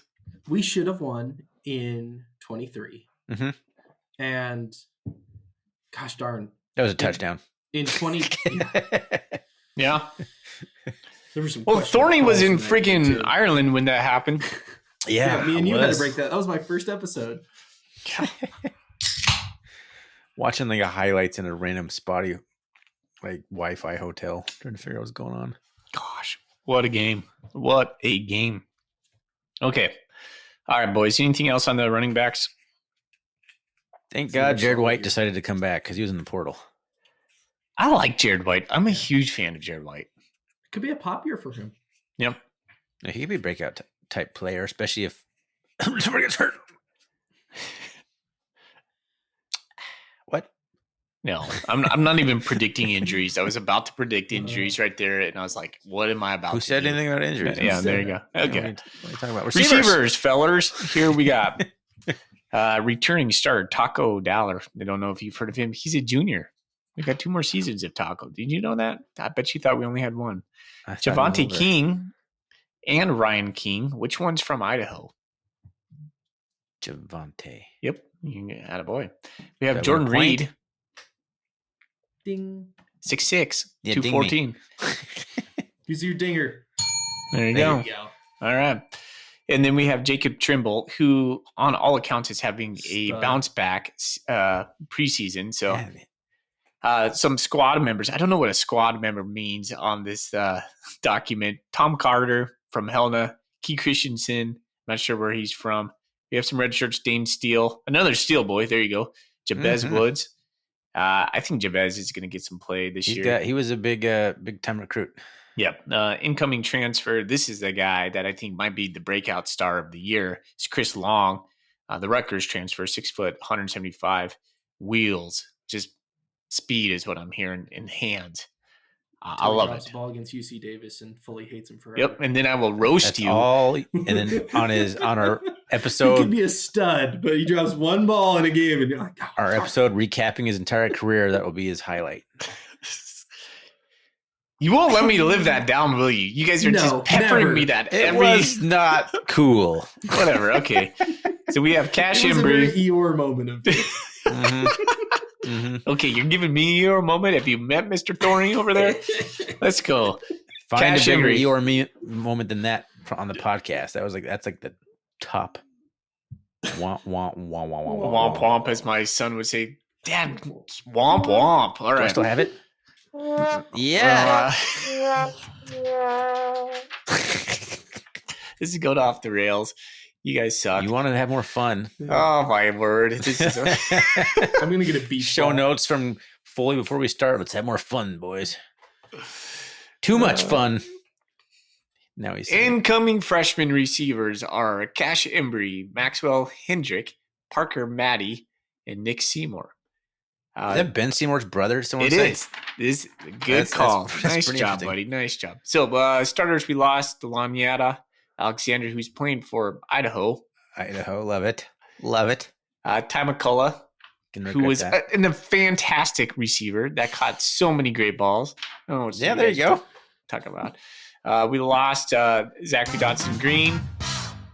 We should have won in 23. Mhm. And gosh darn, That was a touchdown. in 20, Yeah. there were some. Well, questionable Thorny was calls in in that game, freaking too. Ireland when that happened. Yeah, me and I you had was to break that. That was my first episode. watching like a highlights in a random spotty like Wi-Fi hotel, trying to figure out what's going on. Gosh, what a game. What a game. Okay. All right, boys. Anything else on the running backs? Thank It's God another Jared solid White year. decided to come back because he was in the portal. I like Jared White. I'm a huge fan of Jared White. Could be a pop year for him. Yep. Now, he could be a breakout type player, especially if somebody gets hurt. What? No, I'm not even predicting injuries. I was about to predict injuries right there, and I was like, what am I about Who to said do? anything about injuries? Yeah, there you go. What are Okay. you talking about? Receivers, fellers. Here we got returning starter Taco Daller. I don't know if you've heard of him. He's a junior. We got 2 more seasons of Taco. Did you know that? I bet you thought we only had one. I thought he was Javante older. King and Ryan King. Which one's from Idaho? Javante. Yep. You can add a boy. We have That Jordan word point? Reed, Ding. 6'6", Yeah, ding me. 214. Who's your dinger? There you There go. There you go. All right. And then we have Jacob Trimble, who on all accounts is having a Stud. bounce back preseason. So Yeah, man. some squad members, I don't know what a squad member means on this document. Tom Carter from Helena, Key Christensen, not sure where he's from. We have some red shirts, Dane Steele, another Steele boy. There you go. Jabez Mhm. Woods. I think Jabez is going to get some play this year. He was a big time recruit. Yep. Incoming transfer. This is the guy that I think might be the breakout star of the year. It's Chris Long, the Rutgers transfer, 6 foot, 175, wheels, just speed is what I'm hearing in hands. I Until he love drops it. the ball against UC Davis and fully hates him forever. Yep. And then I will roast That's you. all. And then on our He could episode, be a stud, but he drops one ball in a game, and you're like, oh, our fuck. episode recapping his entire career, that will be his highlight. You won't let me live that down, will you? You guys are No, just peppering never. me that It every was not cool. whatever. Okay, so we have Cash It was a very Embry. Eeyore moment of Mhm. Mhm. Okay, you're giving me your moment. Have you met Mr. Thorny over there? Let's go. Find Cash a bigger Embry. Eeyore moment than that on the podcast. That's like the top. Wah, wah, wah, wah, wah, wah, Womp wah. womp, as my son would say. Dad, womp womp. All Do I right. still have it? Yeah. This is going off the rails. You guys suck. You wanted to have more fun. Oh my word! This is I'm gonna get a beach Show ball. notes from Foley before we start. Let's have more fun, boys. Too much fun. Now he's saying, incoming freshman receivers are Cash Embry, Maxwell Hendrick, Parker Matty, and Nick Seymour. is that Ben Seymour's brother? Someone It say? is. This good That's call. pretty Nice job, interesting. buddy. Nice job. So starters, we lost Delaniata Alexander, who's playing for Idaho. Idaho, love it, love it. Ty McCullough, Can who regret was that. a fantastic receiver that caught so many great balls. I don't know what Yeah, there you go. Talk about. We lost Zachary Dotson Green,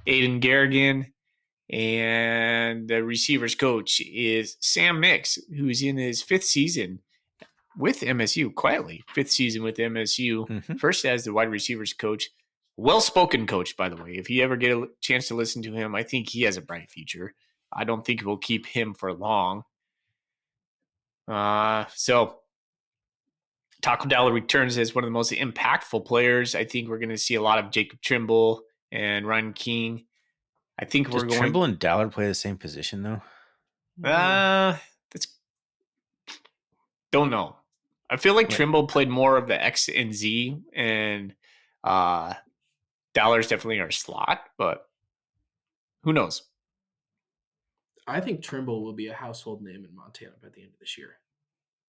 Aiden Garrigan, and the receivers coach is Sam Mix, who's in his fifth season with MSU, quietly. Fifth season with MSU. Mhm. First as the wide receivers coach. Well-spoken coach, by the way. If you ever get a chance to listen to him, I think he has a bright future. I don't think we'll keep him for long. So Taco Dalla returns as one of the most impactful players. I think we're going to see a lot of Jacob Trimble and Ryan King. I think Does we're going. Trimble and Dallard play the same position though? That's don't know. I feel like Wait. Trimble played more of the X and Z, and Dollar's definitely our slot, but who knows? I think Trimble will be a household name in Montana by the end of this year.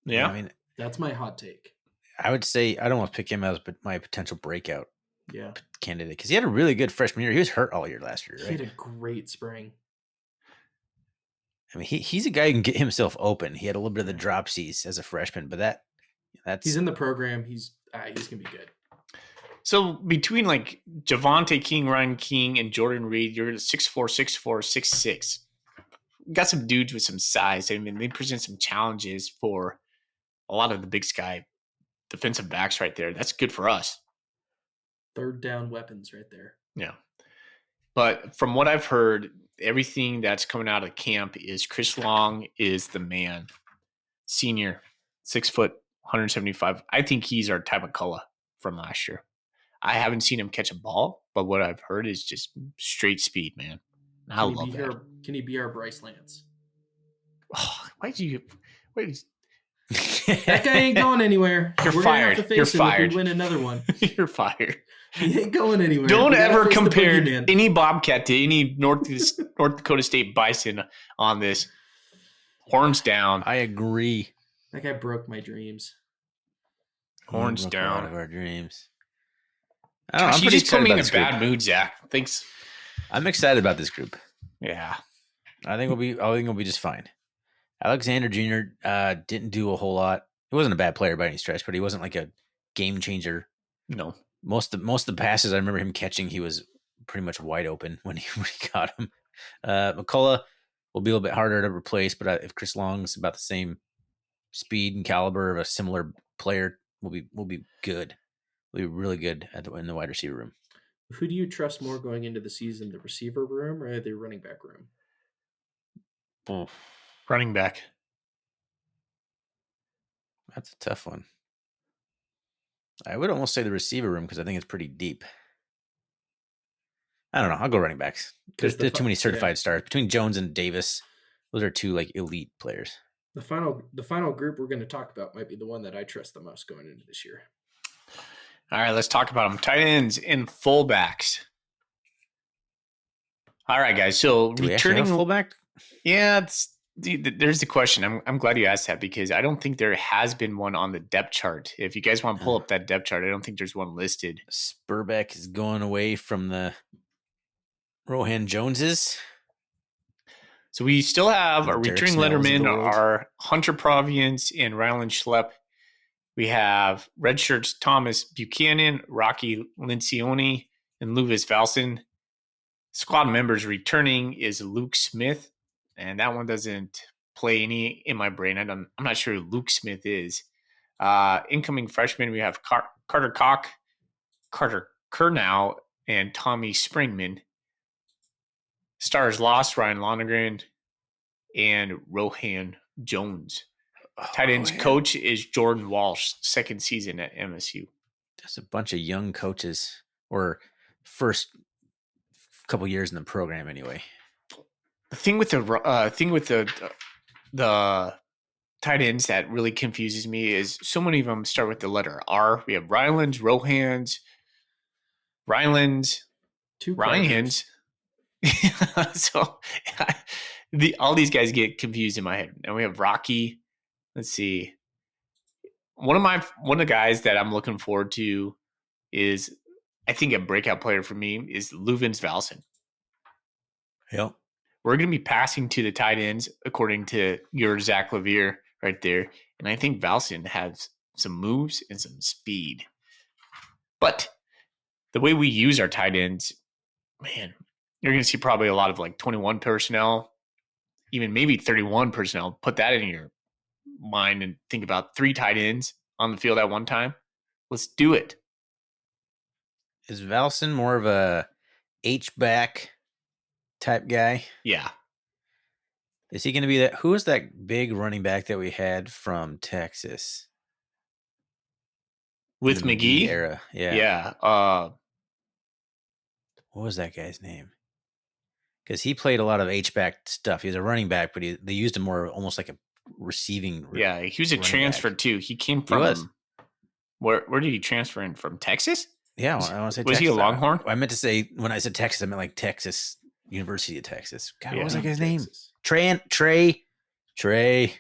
Yeah, I mean, That's my hot take. I would say I'd almost pick him as my potential breakout Yeah. candidate because he had a really good freshman year. He was hurt all year last year, He right? had a great spring. I mean, he's a guy who can get himself open. He had a little bit of the dropsies as a freshman, but that's He's in the program. He's gonna be good. So between like Javante King, Ryan King, and Jordan Reed, you're 6'4", 6'4", 6'6". Got some dudes with some size. I mean, they present some challenges for a lot of the Big Sky defensive backs right there. That's good for us. Third down weapons right there. Yeah. But from what I've heard, everything that's coming out of camp is Chris Long is the man. Senior, 6 foot, 175. I think he's our Ty McCullough from last year. I haven't seen him catch a ball, but what I've heard is just straight speed, man. I love that. Can he be our Bryce Lance? Oh, why'd you? Wait, That guy ain't going anywhere. You're We're fired. Gonna have to You're face him fired. If we win another one. You're fired. He ain't going anywhere. Don't We gotta ever face the compare boogeyman. any Bobcat to any North Dakota State Bison on this. Horns down. I agree. That guy broke my dreams. Horns Broke a lot down. of our dreams. I don't know, Gosh, I'm you pretty just put excited me in about a this group. bad mood, Zach. Thanks. I'm excited about this group. Yeah. I think we'll be just fine. Alexander Jr. Didn't do a whole lot. He wasn't a bad player by any stretch, but he wasn't like a game changer. No. Most of the passes I remember him catching, he was pretty much wide open when he got him. McCullough will be a little bit harder to replace, but if Chris Long's about the same speed and caliber of a similar player, we'll be good. We'll be really good in the wide receiver room. Who do you trust more going into the season, the receiver room or the running back room? Running back. That's a tough one. I would almost say the receiver room because I think it's pretty deep. I don't know. I'll go running backs. There's too many certified stars. Between Jones and Davis, those are two like elite players. The final group we're going to talk about might be the one that I trust the most going into this year. All right, let's talk about them. Tight ends and fullbacks. All right, guys. So Do we actually returning have a fullback? Yeah, there's the question. I'm glad you asked that because I don't think there has been one on the depth chart. If you guys want to pull up that depth chart, I don't think there's one listed. Spurbeck is going away from the Rohan Joneses. So we still have our Derek returning Snells of letterman the world. are Hunter Provience and Rylan Schlepp. We have redshirts Thomas Buchanan, Rocky Lencioni, and Luvis Valson. Squad members returning is Luke Smith, and that one doesn't play any in my brain. I'm not sure who Luke Smith is. Incoming freshmen, we have Carter Koch, Carter Kernow, and Tommy Springman. Stars lost, Ryan Lonergan, and Rohan Jones. Tight ends coach is Jordan Walsh, second season at MSU. There's a bunch of young coaches, or first couple years in the program anyway. The thing with the tight ends that really confuses me is so many of them start with the letter R. We have Rylands, Rohans, Two Ryans. So all these guys get confused in my head. And we have Rocky. Let's see. One of the guys that I'm looking forward to is, I think, a breakout player for me is Luvins Valson. Yep. We're going to be passing to the tight ends according to your Zach Levere right there. And I think Valson has some moves and some speed. But the way we use our tight ends, man, you're going to see probably a lot of like 21 personnel, even maybe 31 personnel. Put that in your mind and think about 3 tight ends on the field at one time. Let's do it. Is Valson more of a H-back type guy? Yeah. Is he going to be that? Who is that big running back that we had from Texas? With McGee? Era. Yeah. Yeah. What was that guy's name? Because he played a lot of H-back stuff. He was a running back, but they used him more almost like a receiving. Yeah, he was a transfer back. too. He came from where did he transfer in from? Texas? Yeah, I want to say was Texas. He a Longhorn? I meant to say, when I said Texas, I meant like Texas, University of Texas. God, what was that guy's Texas. name? Trey.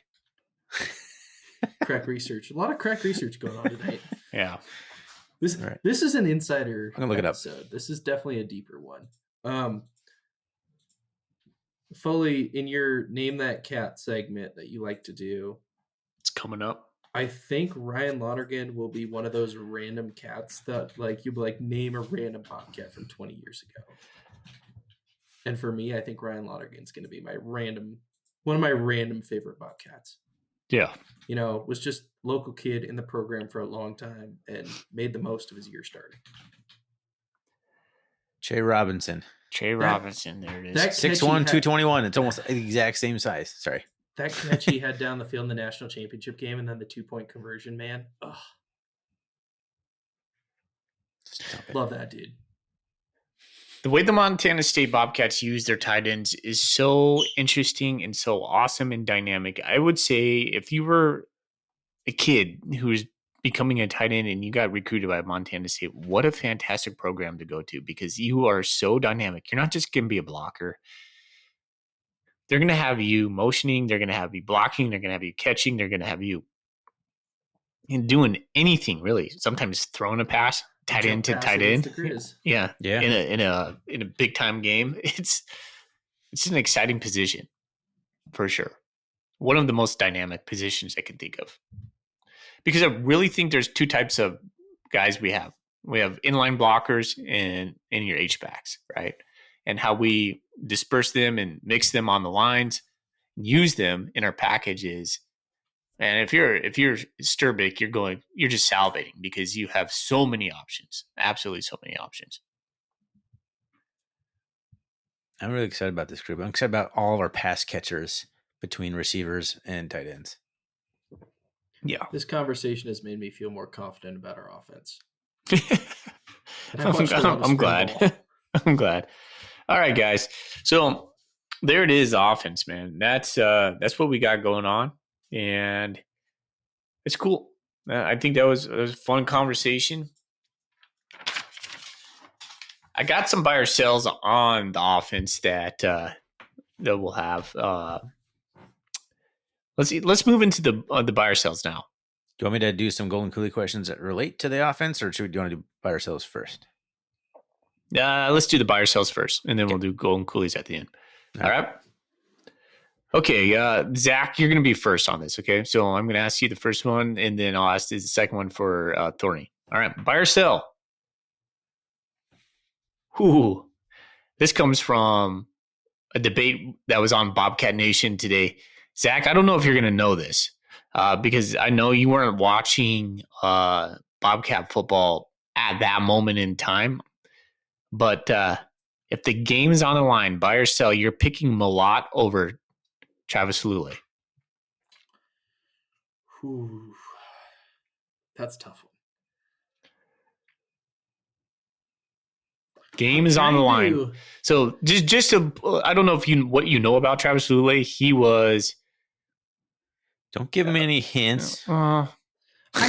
Crack research. A lot of crack research going on tonight. Yeah. This is an insider I'm gonna look episode. It up. This is definitely a deeper one. Foley, in your Name That Cat segment that you like to do, it's coming up. I think Ryan Lonergan will be one of those random cats that you'll be like, name a random bobcat from 20 years ago. And for me, I think Ryan Lonergan's going to be one of my random favorite bobcats. Yeah. Was just local kid in the program for a long time and made the most of his year starting. Che Robinson. There it is. 6'1", 221. It's almost the exact same size. Sorry. That catch he had down the field in the national championship game and then the 2-point conversion, man. Ugh. Love that dude. The way the Montana State Bobcats use their tight ends is so interesting and so awesome and dynamic. I would say if you were a kid who's becoming a tight end and you got recruited by Montana State, what a fantastic program to go to, because you are so dynamic. You're not just going to be a blocker. They're going to have you motioning. They're going to have you blocking. They're going to have you catching. They're going to have you doing anything, really. Sometimes throwing a pass, tight end to tight end. Yeah. In a big time game, it's an exciting position for sure. One of the most dynamic positions I can think of, because I really think there's 2 types of guys we have. We have inline blockers and your H-backs, right? And how we disperse them and mix them on the lines, use them in our packages. And if you're Sturbick, you're just salivating because you have so many options, absolutely so many options. I'm really excited about this group. I'm excited about all of our pass catchers between receivers and tight ends. Yeah. This conversation has made me feel more confident about our offense. I'm glad. I'm glad. All right, guys. So there it is, offense, man. That's what we got going on, and it's cool. I think that was a fun conversation. I got some buy or sells on the offense that we'll have. Let's move into the buy or sells now. Do you want me to do some Golden Coolie questions that relate to the offense, or do you want to do buy or sells first? Let's do the buy or sells first, and then we'll do Golden Coolies at the end. All right. Okay, Zach, you're going to be first on this. Okay, so I'm going to ask you the first one, and then I'll ask the second one for Thorny. All right, buy or sell? Ooh, this comes from a debate that was on Bobcat Nation today. Zach, I don't know if you're going to know this because I know you weren't watching Bobcat football at that moment in time. But if the game is on the line, buy or sell, you're picking Malott over Travis Lulay. Ooh, that's a tough one. Game is on the line. So just to, I don't know if what you know about Travis Lulay. He was. Don't give him any hints. I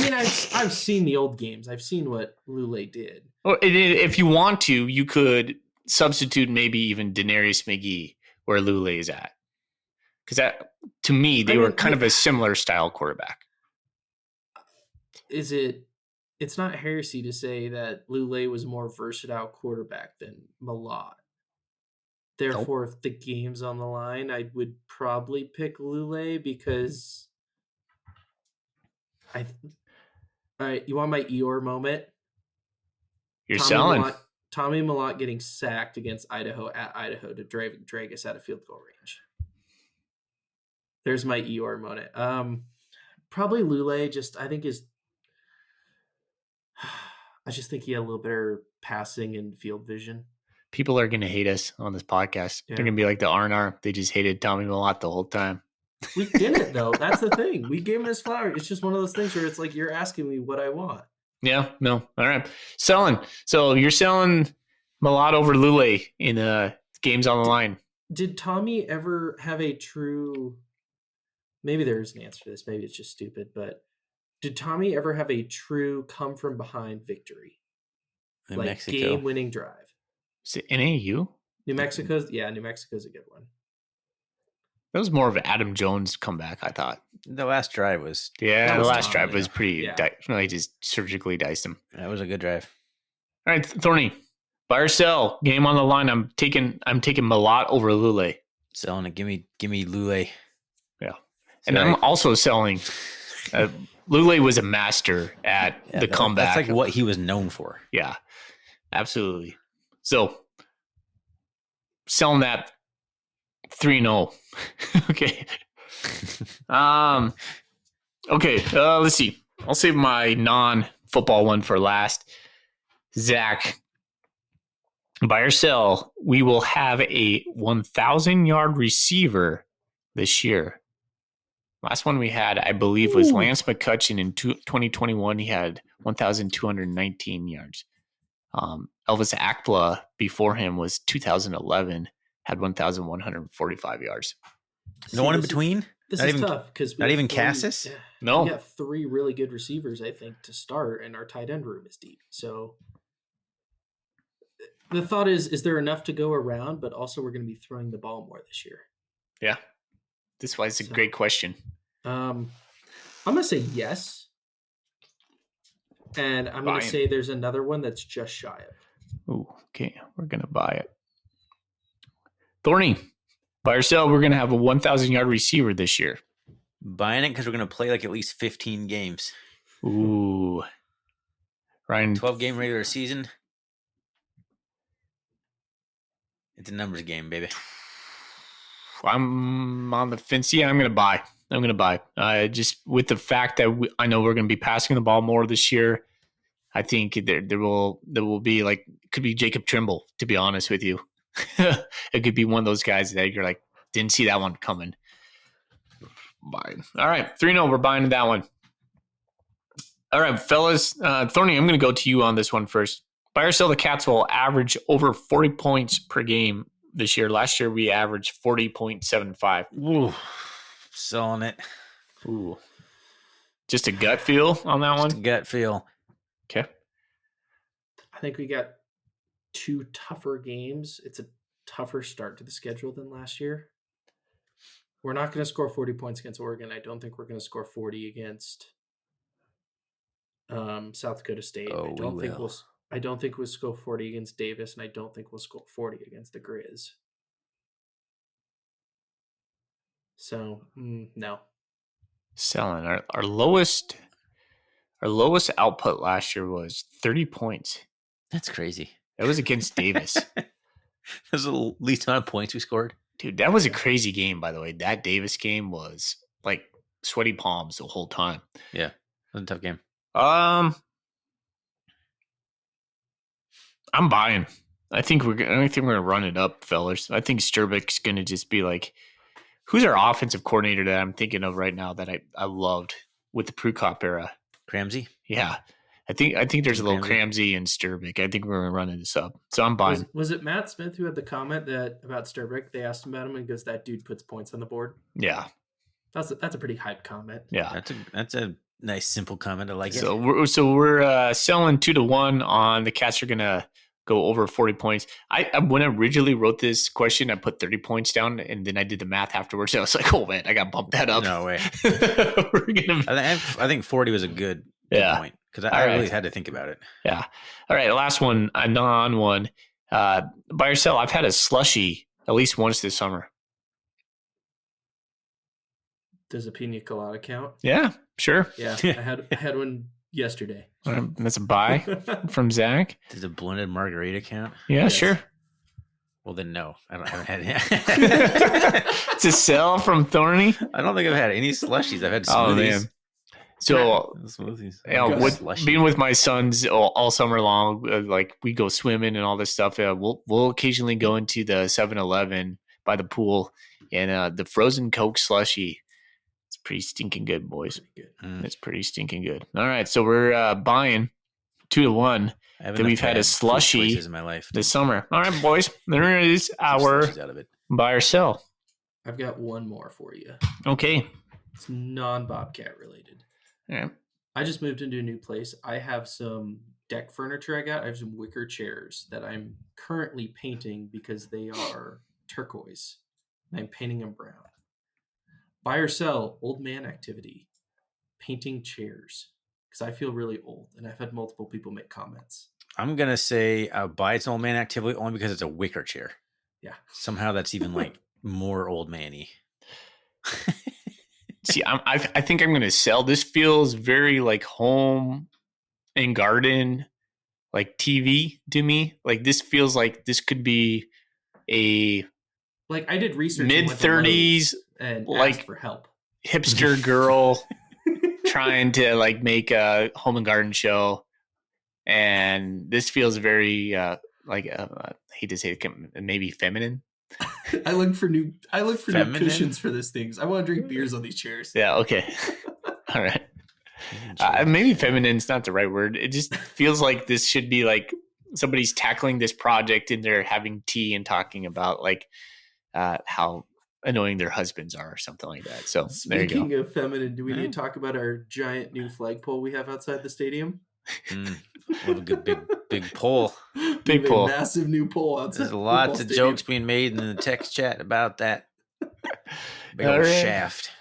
mean, I've seen the old games. I've seen what Lulay did. If you want to, you could substitute maybe even Denarius McGee where Lulay is at. Because that, to me, they were kind of a similar style quarterback. It's not heresy to say that Lulay was a more versatile quarterback than Malott. Therefore, if the game's on the line, I would probably pick Lulay because all right, you want my Eeyore moment? You're selling. Tommy Malott getting sacked against Idaho at Idaho to drag us out of field goal range. There's my Eeyore moment. Probably Lulay. I just think he had a little better passing and field vision. People are going to hate us on this podcast. Yeah. They're going to be like the R&R. They just hated Tommy Malott the whole time. We didn't, though. That's the thing. We gave him his flower. It's just one of those things where it's like you're asking me what I want. Yeah, no. All right. Selling. So you're selling Malott over Lulay in games on the line. Did Tommy ever have a true... Maybe there is an answer to this. Maybe it's just stupid, but did Tommy ever have a true come-from-behind victory? In like Mexico. Game-winning drive. Is it NAU? New Mexico's a good one. That was more of an Adam Jones comeback, I thought. The last drive was... Yeah, the last drive was pretty... He just surgically diced him. That was a good drive. All right, Thorny. Buy or sell. Game on the line. I'm taking Malott over Lulay. Selling it. Give me Lulay. Yeah. And I'm also selling... Lulay was a master at the comeback. That's like what he was known for. Yeah, absolutely. So, selling that 3-0. Okay. Okay, let's see. I'll save my non-football one for last. Zach, buy or sell, we will have a 1,000-yard receiver this year. Last one we had, I believe, was Lance McCutcheon in 2021. He had 1,219 yards. Elvis Akpla before him was 2011, had 1,145 yards. No one in between? This is tough because not even Cassis? Yeah, no. We got three really good receivers, I think, to start, and our tight end room is deep. So the thought is there enough to go around, but also we're going to be throwing the ball more this year. Yeah. This was a great question. I'm going to say yes. And I'm going to say there's another one that's just shy of. Ooh, okay. We're going to buy it. Thorny, buy or sell, we're going to have a 1,000-yard receiver this year. Buying it because we're going to play like at least 15 games. Ooh. Ryan. 12-game regular season. It's a numbers game, baby. I'm on the fence. Yeah, I'm going to buy. Just with the fact that I know we're going to be passing the ball more this year. I think there will be could be Jacob Trimble, to be honest with you. It could be one of those guys that you're like, didn't see that one coming. Buy. All right, 3-0, we're buying that one. All right, fellas. Thorny, I'm going to go to you on this one first. Buy or sell, the Cats will average over 40 points per game this year. Last year, we averaged 40.75. Ooh, selling it. Ooh. Just a gut feel on that one? Just a gut feel. Okay. I think we got 2 tougher games. It's a tougher start to the schedule than last year. We're not going to score 40 points against Oregon. I don't think we're going to score 40 against South Dakota State. I don't think we'll score 40 against Davis, and I don't think we'll score 40 against the Grizz. So no. Selling our lowest output last year was 30 points. That's crazy. That was against Davis. That's the least amount of points we scored. Dude, that was a crazy game, by the way. That Davis game was like sweaty palms the whole time. Yeah, it was a tough game. I'm buying. I think we're gonna run it up, fellas. I think Sturbick's gonna just be like, who's our offensive coordinator that I'm thinking of right now that I loved with the Prukop era? Cramsey? Yeah. I think there's a little Cramsey and Sturbick. I think we're gonna run this up. So I'm buying. Was it Matt Smith who had the comment that about Sturbick? They asked him about him and goes, "That dude puts points on the board." Yeah. That's a pretty hype comment. Yeah. That's a nice simple comment. I like it. So we're selling 2-1 on the Cats are gonna go over 40 points. I when I originally wrote this question, I put 30 points down, and then I did the math afterwards. I was like, oh man, I got to bump that up. No way. We're gonna. I think 40 was a good point because I really had to think about it. Yeah. All right. Last one, a non one. Buy or sell. I've had a slushy at least once this summer. Does a pina colada count? Yeah, sure. Yeah, I had one yesterday. That's a buy from Zach. Does a blended margarita count? Yeah, yes. Sure. Well, then no, I haven't had it. It's a sell from Thorny. I don't think I've had any slushies. I've had smoothies. Oh man. So, smoothies. Being with my sons all summer long, like we go swimming and all this stuff. We'll occasionally go into the 7-Eleven by the pool, and the frozen Coke slushy. It's pretty stinking good, boys. It's pretty stinking good. All right, so we're buying 2-1. Then we've had a slushy in my life this summer. All right, boys, there is our buy or sell. I've got one more for you. Okay. It's non-Bobcat related. Yeah. I just moved into a new place. I have some deck furniture I got. I have some wicker chairs that I'm currently painting because they are turquoise. And I'm painting them brown. Buy or sell, old man activity, painting chairs, because I feel really old, and I've had multiple people make comments. I'm going to say buy its old man activity only because it's a wicker chair. Yeah. Somehow that's even like more old man-y. See, I think I'm going to sell. This feels very like home and garden, like TV to me. Like this feels like this could be a... Like I did research mid-30s and like asked for help. Hipster girl trying to like make a home and garden show, and this feels very I hate to say it, maybe feminine. I look for new cushions for these things. I want to drink beers on these chairs. Yeah. Okay. All right. Maybe feminine's not the right word. It just feels like this should be like somebody's tackling this project and they're having tea and talking about like how annoying their husbands are or something like that. So there you go. Speaking of feminine, do we need to talk about our giant new flagpole we have outside the stadium? What a good big pole. Big pole. Massive new pole outside. There's lots of jokes being made in the text chat about that. Big old shaft.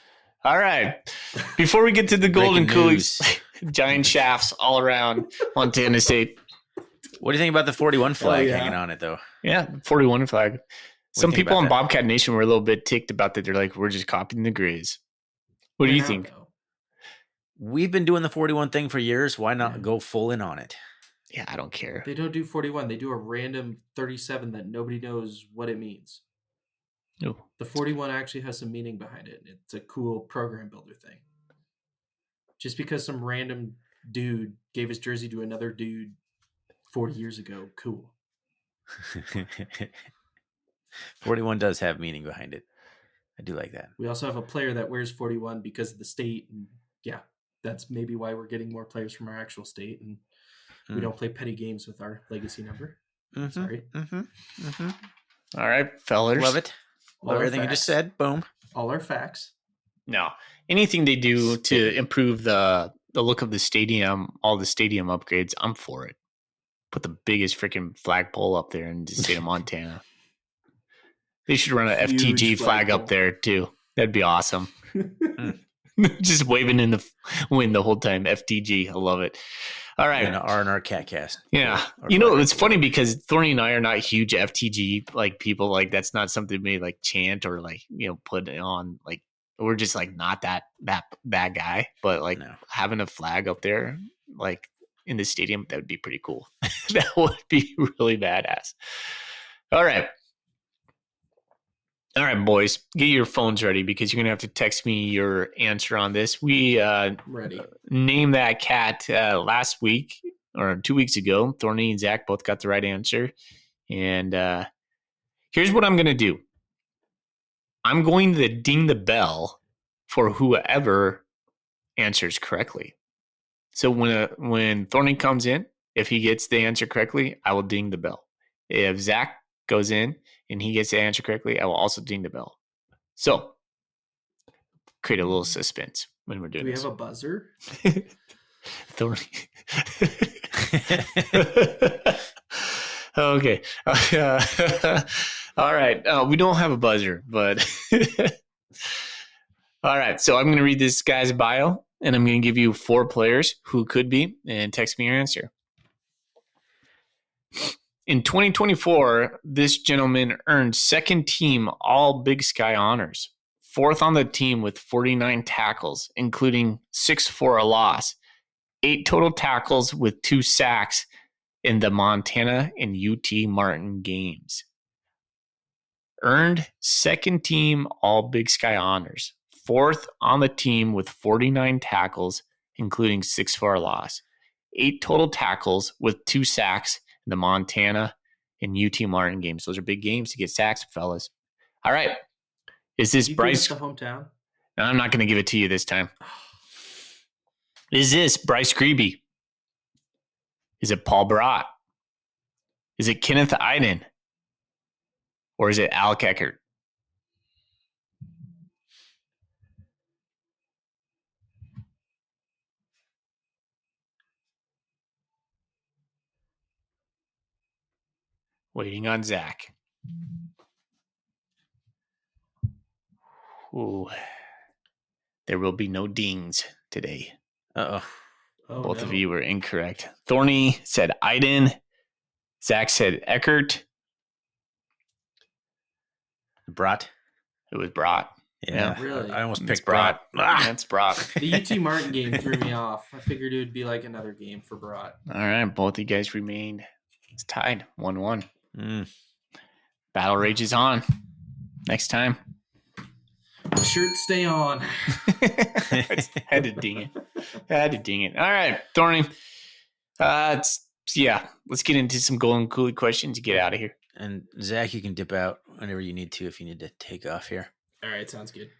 All right. Before we get to the Golden Coolies, giant shafts all around Montana State. What do you think about the 41 flag hanging on it, though? Yeah, 41 flag. Some people on Bobcat Nation were a little bit ticked about that. They're like, we're just copying the Grizz. What do you think? We've been doing the 41 thing for years. Why not go full in on it? Yeah, I don't care. They don't do 41. They do a random 37 that nobody knows what it means. No. The 41 actually has some meaning behind it. It's a cool program builder thing. Just because some random dude gave his jersey to another dude 40 years ago, cool. 41 does have meaning behind it. I do like that. We also have a player that wears 41 because of the state. And yeah, that's maybe why we're getting more players from our actual state. And we don't play petty games with our legacy number. Sorry. All right, fellas. Love it. Love everything you just said. Boom. All our facts. No. Anything they do to improve the look of the stadium, all the stadium upgrades, I'm for it. Put the biggest freaking flagpole up there in the state of Montana. They should run an FTG flag up there too. That'd be awesome. Just waving in the wind the whole time. FTG. I love it. All right. And R&R CatCast. Yeah. You know, it's funny because Thorny and I are not huge FTG like people. Like that's not something we like chant or like, you know, put on like we're just like not that guy, but like No. having a flag up there, like in the stadium, that would be pretty cool. That would be really badass. All right. All right, boys, get your phones ready because you're going to have to text me your answer on this. We Ready. named that cat last week or 2 weeks ago. Thorny and Zach both got the right answer. And here's what I'm going to do. I'm going to ding the bell for whoever answers correctly. So when Thorny comes in, if he gets the answer correctly, I will ding the bell. If Zach goes in and he gets the answer correctly, I will also ding the bell. So create a little suspense when we're doing Do we this. have a buzzer? Thorny. Okay. All right. We don't have a buzzer, but all right. So I'm going to read this guy's bio, and I'm going to give you 4 players who could be, and text me your answer. In 2024, this gentleman earned second team All Big Sky honors, fourth on the team with 49 tackles, including 6 for a loss, 8 total tackles with 2 sacks in the Montana and UT Martin games. Earned second team All Big Sky honors, fourth on the team with 49 tackles, including 6 for a loss, 8 total tackles with 2 sacks in the Montana and UT Martin games. Those are big games to get sacks, fellas. All right. Is this You Bryce? give us the hometown? No, I'm not going to give it to you this time. Is this Bryce Grebe? Is it Paul Barat? Is it Kenneth Iden? Or is it Alec Eckert? Waiting on Zach. Ooh. There will be no dings today. Uh-oh. Oh, Both no. of you were incorrect. Thorny said Iden. Zach said Eckert. Brat. It was Brat. Yeah. Really? I almost It's picked Brat. Brat. That's Brat. The UT Martin game threw me off. I figured it would be like another game for Brat. All right. Both of you guys remained. It's tied 1-1. Battle rages on. Next time. The shirt stay on. Had to ding it. All right, Thorny. Let's get into some golden coolie questions to get out of here. And Zach, you can dip out whenever you need to if you need to take off here. All right, sounds good.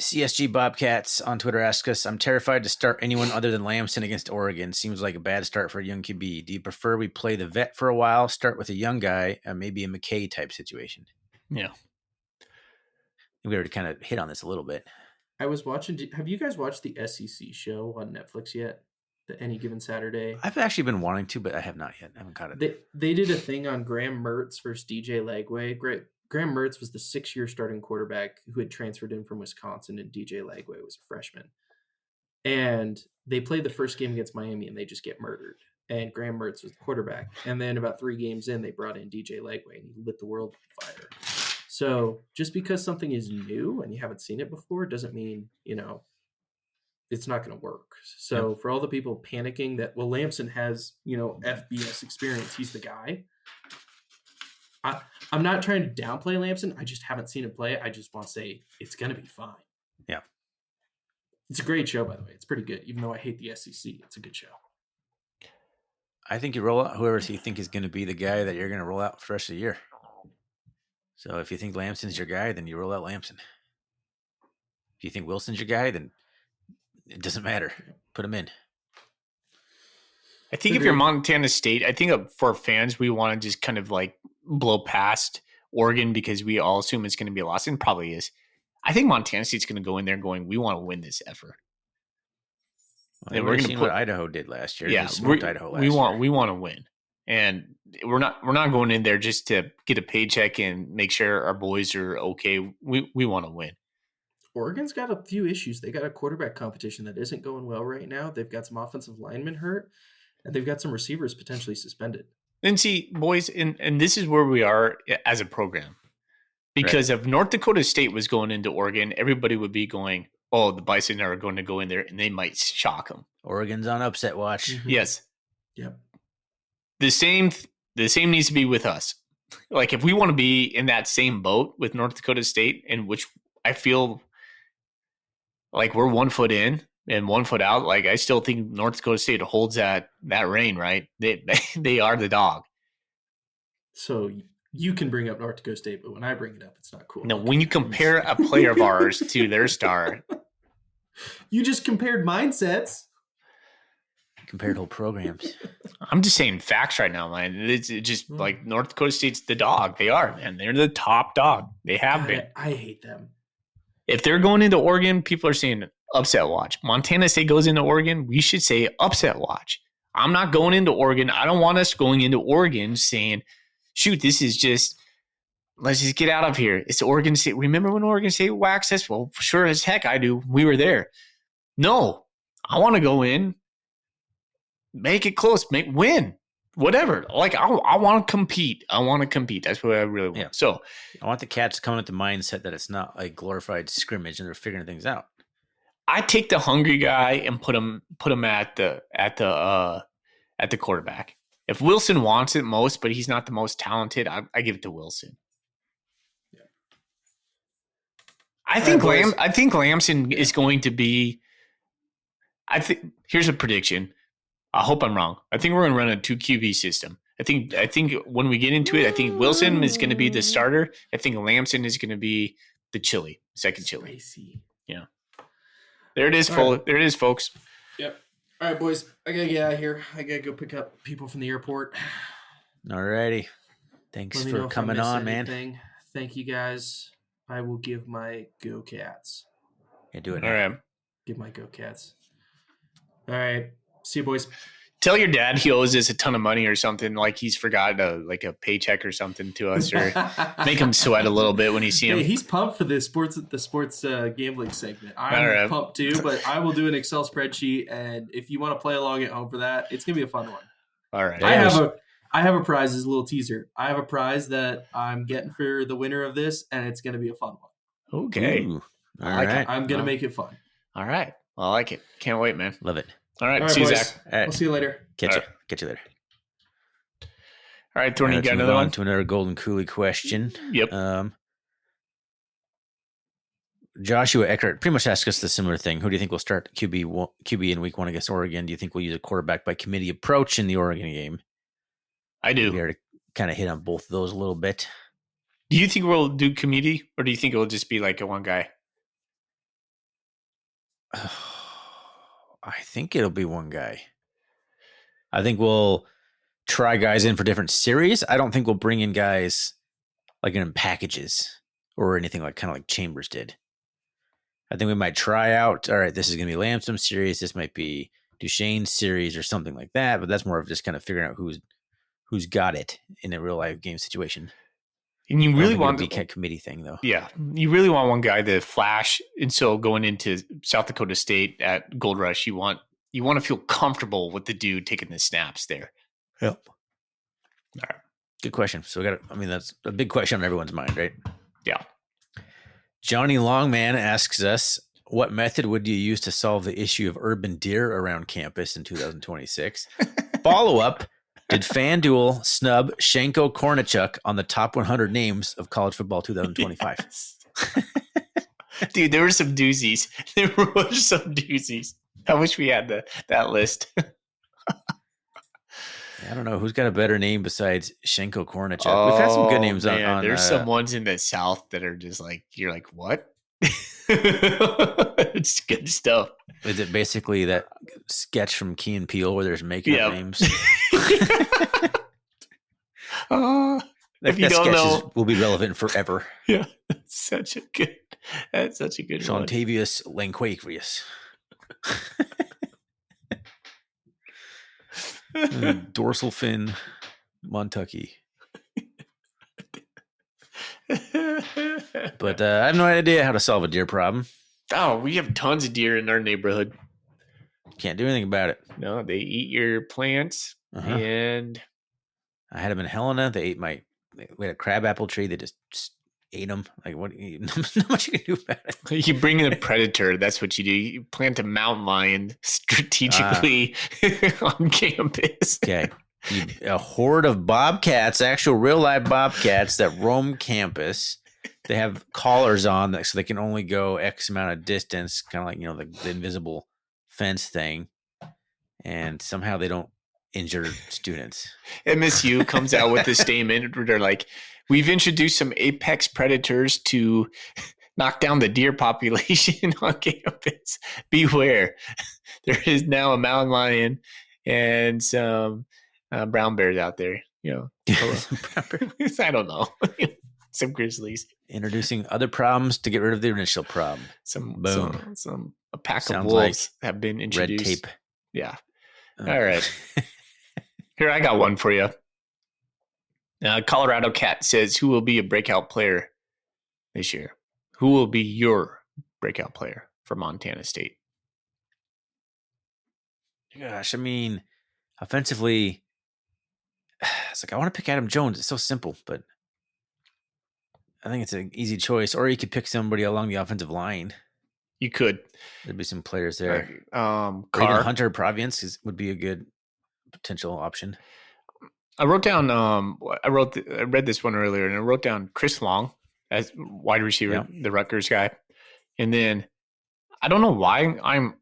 CSG Bobcats on Twitter asks us, I'm terrified to start anyone other than Lamson against Oregon. Seems like a bad start for a young QB. Do you prefer we play the vet for a while, start with a young guy, maybe a McKay type situation? Yeah. We already kind of hit on this a little bit. I was watching. Have you guys watched the SEC show on Netflix yet? The Any Given Saturday. I've actually been wanting to, but I have not yet. I haven't caught it. They did a thing on Graham Mertz versus DJ Lagway. Graham Mertz was the 6-year starting quarterback who had transferred in from Wisconsin, and DJ Lagway was a freshman. And they played the first game against Miami, and they just get murdered. And Graham Mertz was the quarterback. And then about 3 games in, they brought in DJ Lagway, and he lit the world on fire. So just because something is new and you haven't seen it before doesn't mean, it's not going to work. So for all the people panicking that, well, Lamson has, FBS experience, he's the guy. I'm not trying to downplay Lamson. I just haven't seen him play. I just want to say it's going to be fine. Yeah. It's a great show, by the way. It's pretty good. Even though I hate the SEC, it's a good show. I think you roll out whoever you think is going to be the guy that you're going to roll out for the rest of the year. So if you think Lamson's your guy, then you roll out Lamson. If you think Wilson's your guy, then it doesn't matter. Put him in. I think if you're Montana State, I think for fans, we want to just kind of like blow past Oregon because we all assume it's going to be a loss, and probably is. I think Montana State's going to go in there going, we want to win this effort. Well, we're going to what Idaho did last year. Yeah, Idaho last year. We want to win, and we're not going in there just to get a paycheck and make sure our boys are okay. We want to win. Oregon's got a few issues. They got a quarterback competition that isn't going well right now. They've got some offensive linemen hurt, and they've got some receivers potentially suspended. And see, boys, and this is where we are as a program. Because if North Dakota State was going into Oregon, everybody would be going, "Oh, the Bison are going to go in there, and they might shock them." Oregon's on upset watch. Mhm. Yes, Yep. the same needs to be with us. Like if we want to be in that same boat with North Dakota State, in which I feel like we're 1 foot in and 1 foot out, like I still think North Dakota State holds that reign, right? They are the dog. So you can bring up North Dakota State, but when I bring it up, it's not cool. No, when you compare a player of ours to their star, You just compared mindsets. Compared whole programs. I'm just saying facts right now, man. It's just like North Dakota State's the dog. They are, man. They're the top dog. They have God, been. I hate them. If they're going into Oregon, people are saying upset watch. Montana State goes into Oregon, we should say upset watch. I'm not going into Oregon. I don't want us going into Oregon saying, shoot, this is just, let's just get out of here. It's Oregon State. Remember when Oregon State waxed us? Well, sure as heck I do. We were there. No, I want to go in, make it close, win, whatever. Like I want to compete. I want to compete. That's what I really want. Yeah. So I want the Cats to come in with the mindset that it's not like glorified scrimmage and they're figuring things out. I take the hungry guy and put him at the quarterback. If Wilson wants it most, but he's not the most talented, I give it to Wilson. Yeah. I think Lamson is going to be. I think here's a prediction. I hope I'm wrong. I think we're going to run a 2 QB system. I think when we get into it, I think Wilson is going to be the starter. I think Lamson is going to be the second chili. Spicy. Yeah. There it is, There it is, folks. Yep. All right, boys. I gotta get out of here. I gotta go pick up people from the airport. Alrighty. Thanks Let me know for if I coming miss on, man. anything. Thank you, guys. I will give my Go Cats. Yeah, do it. All right. Give my Go Cats. All right. See you, boys. Tell your dad he owes us a ton of money or something, like he's forgot a paycheck or something to us, or make him sweat a little bit when you see him. Hey, he's pumped for the sports gambling segment. I'm pumped too, but I will do an Excel spreadsheet, and if you want to play along at home for that, it's gonna be a fun one. All right. I have a prize as a little teaser. I have a prize that I'm getting for the winner of this, and it's gonna be a fun one. Okay. Ooh. All I like right. it. I'm gonna make it fun. All right. Well, I like it. Can't wait, man. Love it. All right. All right, See you, boys. Zach. All right. We'll see you later. Catch All you. Catch you later. All right, Thorny, you Let's got move another on one? to another Golden Coolie question. Yep. Joshua Eckert pretty much asked us the similar thing. Who do you think will start QB in week 1 against Oregon? Do you think we'll use a quarterback by committee approach in the Oregon game? I do. We already kind of hit on both of those a little bit. Do you think we'll do committee, or do you think it'll just be like a one guy? I think it'll be one guy. I think we'll try guys in for different series. I don't think we'll bring in guys like in packages or anything like kind of like Chambers did. I think we might try out, all right, this is going to be Lamson series. This might be Duchesne series or something like that. But that's more of just kind of figuring out who's got it in a real life game situation. And you really want the committee thing, though. Yeah, you really want one guy to flash. And so going into South Dakota State at Gold Rush, you want to feel comfortable with the dude taking the snaps there. Yep. All right. Good question. So that's a big question on everyone's mind, right? Yeah. Johnny Longman asks us, what method would you use to solve the issue of urban deer around campus in 2026? Follow up. Did FanDuel snub Shanko Kornichuk on the top 100 names of college football 2025? Yes. Dude, there were some doozies. I wish we had that list. I don't know. Who's got a better name besides Shanko Kornichuk? We've had some good names on There's some ones in the South that are just like, you're like, what? It's good stuff. Is it basically that sketch from Key and Peele where there's making up names? If you don't know, will be relevant forever. Yeah, that's such a good one. Shontavious Lanquavius. Dorsal fin Montucky. But I have no idea how to solve a deer problem. Oh, we have tons of deer in our neighborhood. Can't do anything about it. No, they eat your plants, and I had them in Helena. They ate we had a crab apple tree. They just ate them. Like what? Not much you can do about it. You bring in a predator. That's what you do. You plant a mountain lion strategically on campus. Okay. A horde of bobcats, actual real life bobcats that roam campus. They have collars on so they can only go X amount of distance, kind of like, the invisible fence thing. And somehow they don't injure students. MSU comes out with a statement where they're like, we've introduced some apex predators to knock down the deer population on campus. Beware. There is now a mountain lion and some brown bears out there. I don't know. Some grizzlies. Introducing other problems to get rid of the initial problem. A pack Sounds of wolves have been introduced. Red tape. Yeah. All right. Here, I got one for you. Colorado Cat says, who will be a breakout player this year? Who will be your breakout player for Montana State? Gosh, I mean, offensively, it's like I want to pick Adam Jones. It's so simple, but I think it's an easy choice. Or you could pick somebody along the offensive line. You could. There'd be some players there. Carr. Hunter Provience would be a good potential option. I wrote down. I read this one earlier, and I wrote down Chris Long as wide receiver, the Rutgers guy, and then I don't know why I'm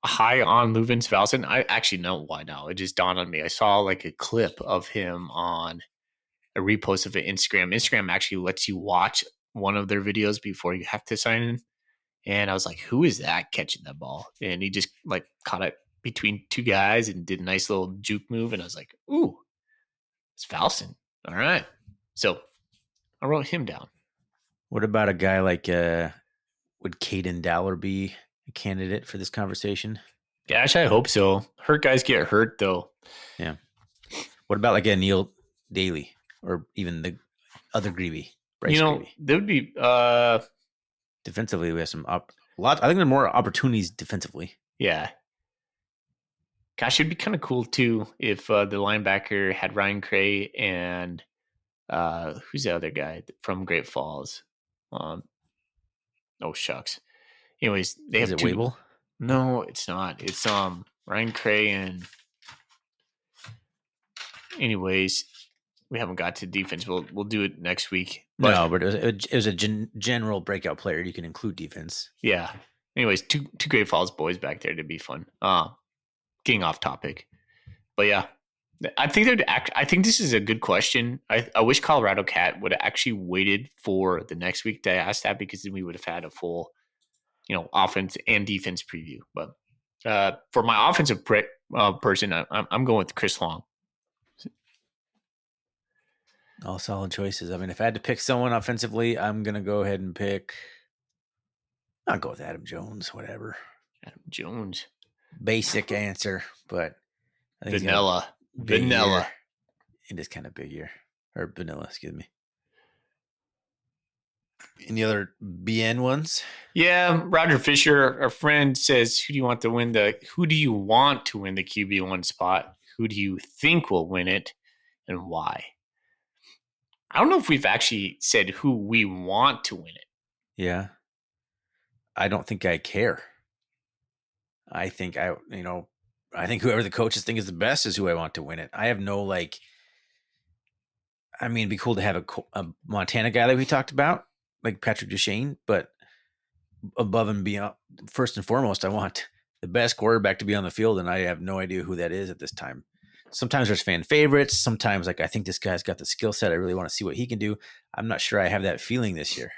high on Leuven Svalson. I actually know why now. It just dawned on me. I saw like a clip of him on a repost of it Instagram. Instagram actually lets you watch one of their videos before you have to sign in. And I was like, who is that catching that ball? And he just like caught it between two guys and did a nice little juke move. And I was like, ooh, it's Falson. All right. So I wrote him down. What about a guy like, would Caden Dowler be a candidate for this conversation? Gosh, I hope so. Hurt guys get hurt though. Yeah. What about like a Neil Daly or even the other Greavy? Bryce Greavy? There would be, defensively, we have I think there are more opportunities defensively. Yeah. Gosh, it'd be kind of cool too if the linebacker had Ryan Cray and who's the other guy from Great Falls? Oh shucks. Anyways, they have two. Wable? No, it's not. It's Ryan Cray and. Anyways, we haven't got to defense. We'll do it next week. But it was a general breakout player. You can include defense. Yeah. Anyways, two Great Falls boys back there to be fun. Getting off topic, but yeah, I think this is a good question. I wish Colorado Cat would have actually waited for the next week to ask that, because then we would have had a full, offense and defense preview. But for my offensive person, I'm going with Chris Long. All solid choices. I mean, if I had to pick someone offensively, I'm going to go ahead and I'll go with Adam Jones, whatever. Adam Jones. Basic answer, but I think vanilla. It is kind of big year. Or vanilla, excuse me. Any other BN ones? Yeah, Roger Fisher, our friend, says, who do you want to win the QB1 spot? Who do you think will win it and why? I don't know if we've actually said who we want to win it. Yeah. I don't think I care. I think whoever the coaches think is the best is who I want to win it. I have no it'd be cool to have a Montana guy like we talked about, like Patrick Duchesne, but above and beyond, first and foremost, I want the best quarterback to be on the field, and I have no idea who that is at this time. Sometimes there's fan favorites. Sometimes, I think this guy's got the skill set. I really want to see what he can do. I'm not sure I have that feeling this year.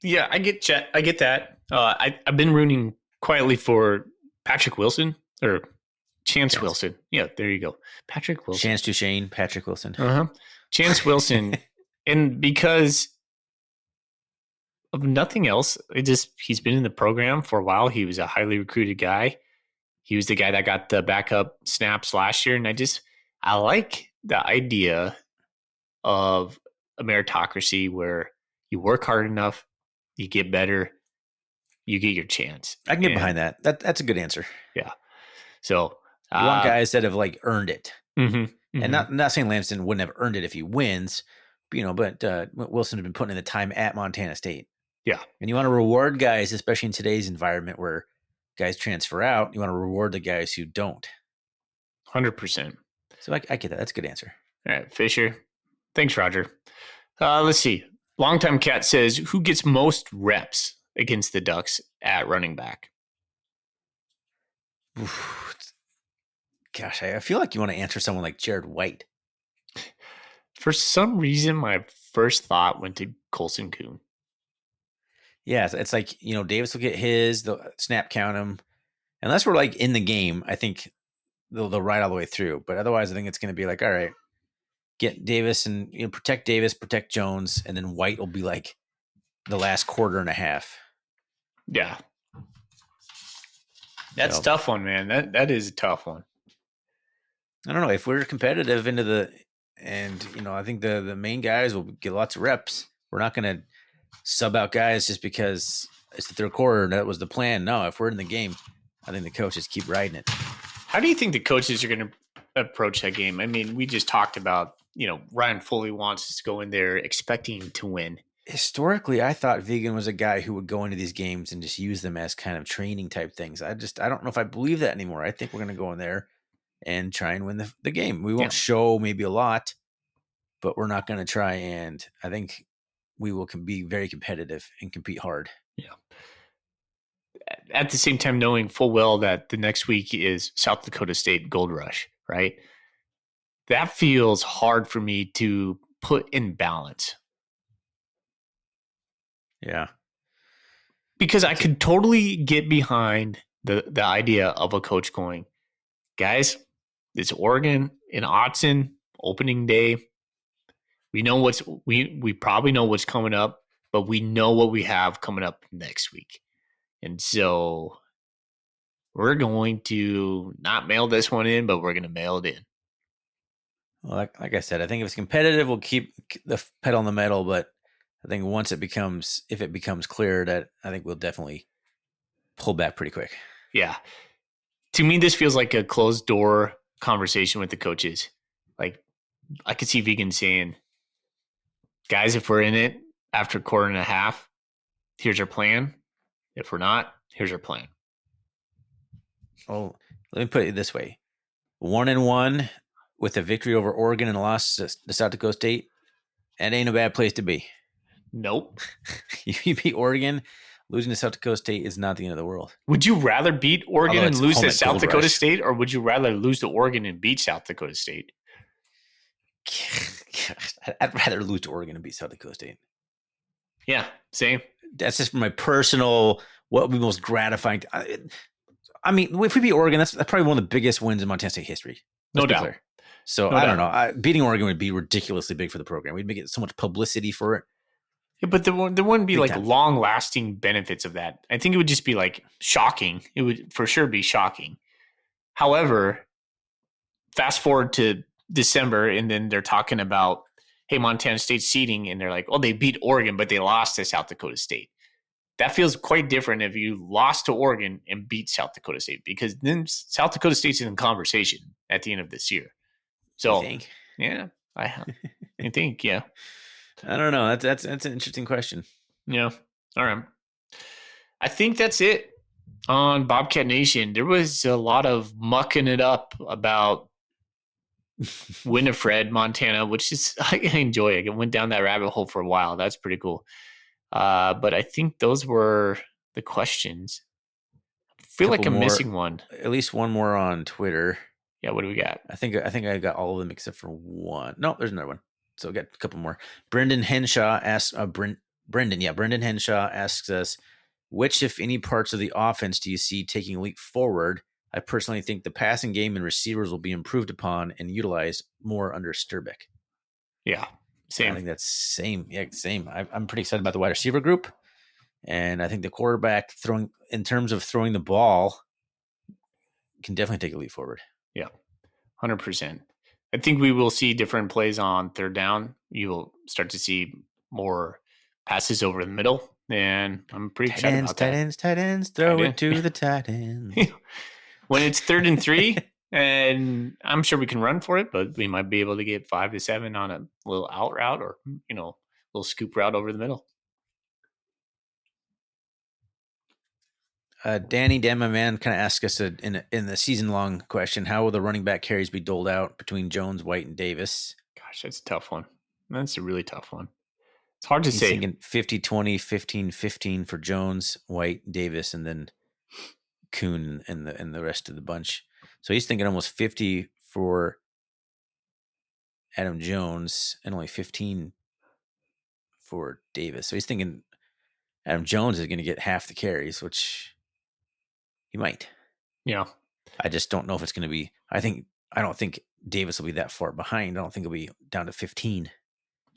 Yeah, I get that. I've been rooting quietly for Patrick Wilson or Chance Wilson. Yeah, there you go. Patrick Wilson. Chance Duchesne, Patrick Wilson. Chance Wilson. And because of nothing else, he's been in the program for a while. He was a highly recruited guy. He was the guy that got the backup snaps last year. And I like the idea of a meritocracy where you work hard enough, you get better, you get your chance. I can get behind that. That's a good answer. Yeah. So you want guys that have earned it. Mm-hmm, and not saying Lanston wouldn't have earned it if he wins, but Wilson has been putting in the time at Montana State. Yeah. And you want to reward guys, especially in today's environment where guys transfer out. You want to reward the guys who don't. 100%. So I get that. That's a good answer. All right, Fisher. Thanks, Roger. Let's see. Longtime Cat says, who gets most reps against the Ducks at running back? Oof. Gosh, I feel like you want to answer someone like Jared White. For some reason, my first thought went to Colson Kuhn. Yeah, it's like, Davis will get his, the snap count him. Unless we're like in the game, I think they'll ride all the way through. But otherwise, I think it's going to be like, all right, get Davis and protect Davis, protect Jones, and then White will be like the last quarter and a half. Yeah. That's a tough one, man. That is a tough one. I don't know. If we're competitive I think the main guys will get lots of reps. We're not going to sub out guys just because it's the third quarter and that was the plan. No, if we're in the game, I think the coaches keep riding it. How do you think the coaches are going to approach that game? I mean, we just talked about, Ryan Foley wants us to go in there expecting to win. Historically, I thought Vigen was a guy who would go into these games and just use them as kind of training type things. I don't know if I believe that anymore. I think we're going to go in there and try and win the game. We won't show maybe a lot, but we're not going to try. And I think we will be very competitive and compete hard. Yeah. At the same time, knowing full well that the next week is South Dakota State Gold Rush, right? That feels hard for me to put in balance. Yeah. Because I could totally get behind the idea of a coach going, guys, it's Oregon in Autzen, opening day. We know we probably know what's coming up, but we know what we have coming up next week. And so we're going to not mail this one in, but we're going to mail it in. Well, like I said, I think if it's competitive, we'll keep the pedal on the metal, but I think if it becomes clear, that I think we'll definitely pull back pretty quick. Yeah. To me, this feels like a closed door conversation with the coaches. Like, I could see Vigen saying, guys, if we're in it after a quarter and a half, here's our plan. If we're not, here's our plan. Oh, let me put it this way. 1-1 with a victory over Oregon and a loss to South Dakota State. That ain't a bad place to be. Nope. You beat Oregon, losing to South Dakota State is not the end of the world. Would you rather beat Oregon and lose to South Dakota State, or would you rather lose to Oregon and beat South Dakota State? I'd rather lose to Oregon and beat South Dakota State. Yeah, same. That's just my personal, what would be most gratifying. I mean, if we beat Oregon, that's probably one of the biggest wins in Montana State history. No doubt. So I don't know. Beating Oregon would be ridiculously big for the program. We'd make it so much publicity for it. Yeah, but there wouldn't be like long-lasting benefits of that. I think it would just be like shocking. It would for sure be shocking. However, fast forward to December, and then they're talking about, hey, Montana State seeding, and they're like, oh, they beat Oregon, but they lost to South Dakota State. That feels quite different if you lost to Oregon and beat South Dakota State, because then South Dakota State's in conversation at the end of this year. So, yeah, I think, yeah. I don't know. That's an interesting question. Yeah. All right. I think that's it on Bobcat Nation. There was a lot of mucking it up about Winifred, Montana, which is, I enjoy it. I went down that rabbit hole for a while. That's pretty cool. But I think those were the questions. I feel like I'm missing one. At least one more on Twitter. Yeah, what do we got? I think I got all of them except for one. No, there's another one. So we got a couple more. Brendan Henshaw asks Brendan Henshaw asks us, which, if any, parts of the offense do you see taking a leap forward? I personally think the passing game and receivers will be improved upon and utilized more under Sturbeck. Yeah, same. I think that's same. Yeah, same. I'm pretty excited about the wide receiver group, and I think the quarterback in terms of throwing the ball can definitely take a leap forward. Yeah, 100%. I think we will see different plays on third down. You will start to see more passes over the middle, and I'm pretty excited about that. Tight ends, throw it to the tight ends. When it's 3rd and 3, And I'm sure we can run for it, but we might be able to get 5 to 7 on a little out route or, little scoop route over the middle. Danny Dan, my man, kind of asked us in the season long question: how will the running back carries be doled out between Jones, White, and Davis? Gosh, that's a tough one. That's a really tough one. It's hard to He's say. thinking 50-20, 15-15 for Jones, White, Davis, and then Kuhn and the rest of the bunch. So he's thinking almost 50 for Adam Jones and only 15 for Davis. So he's thinking Adam Jones is going to get half the carries, which he might. Yeah. I just don't know if it's going to be. I don't think Davis will be that far behind. I don't think it'll be down to 15.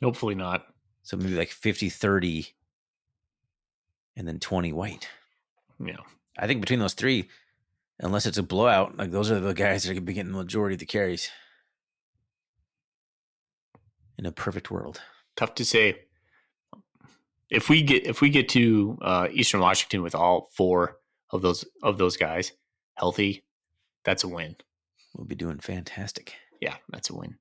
Hopefully not. So maybe like 50-30 and then 20 White. Yeah. I think between those three, unless it's a blowout, like those are the guys that are going to be getting the majority of the carries. In a perfect world. Tough to say. If we get to Eastern Washington with all 4 of those guys healthy, that's a win. We'll be doing fantastic. Yeah, that's a win.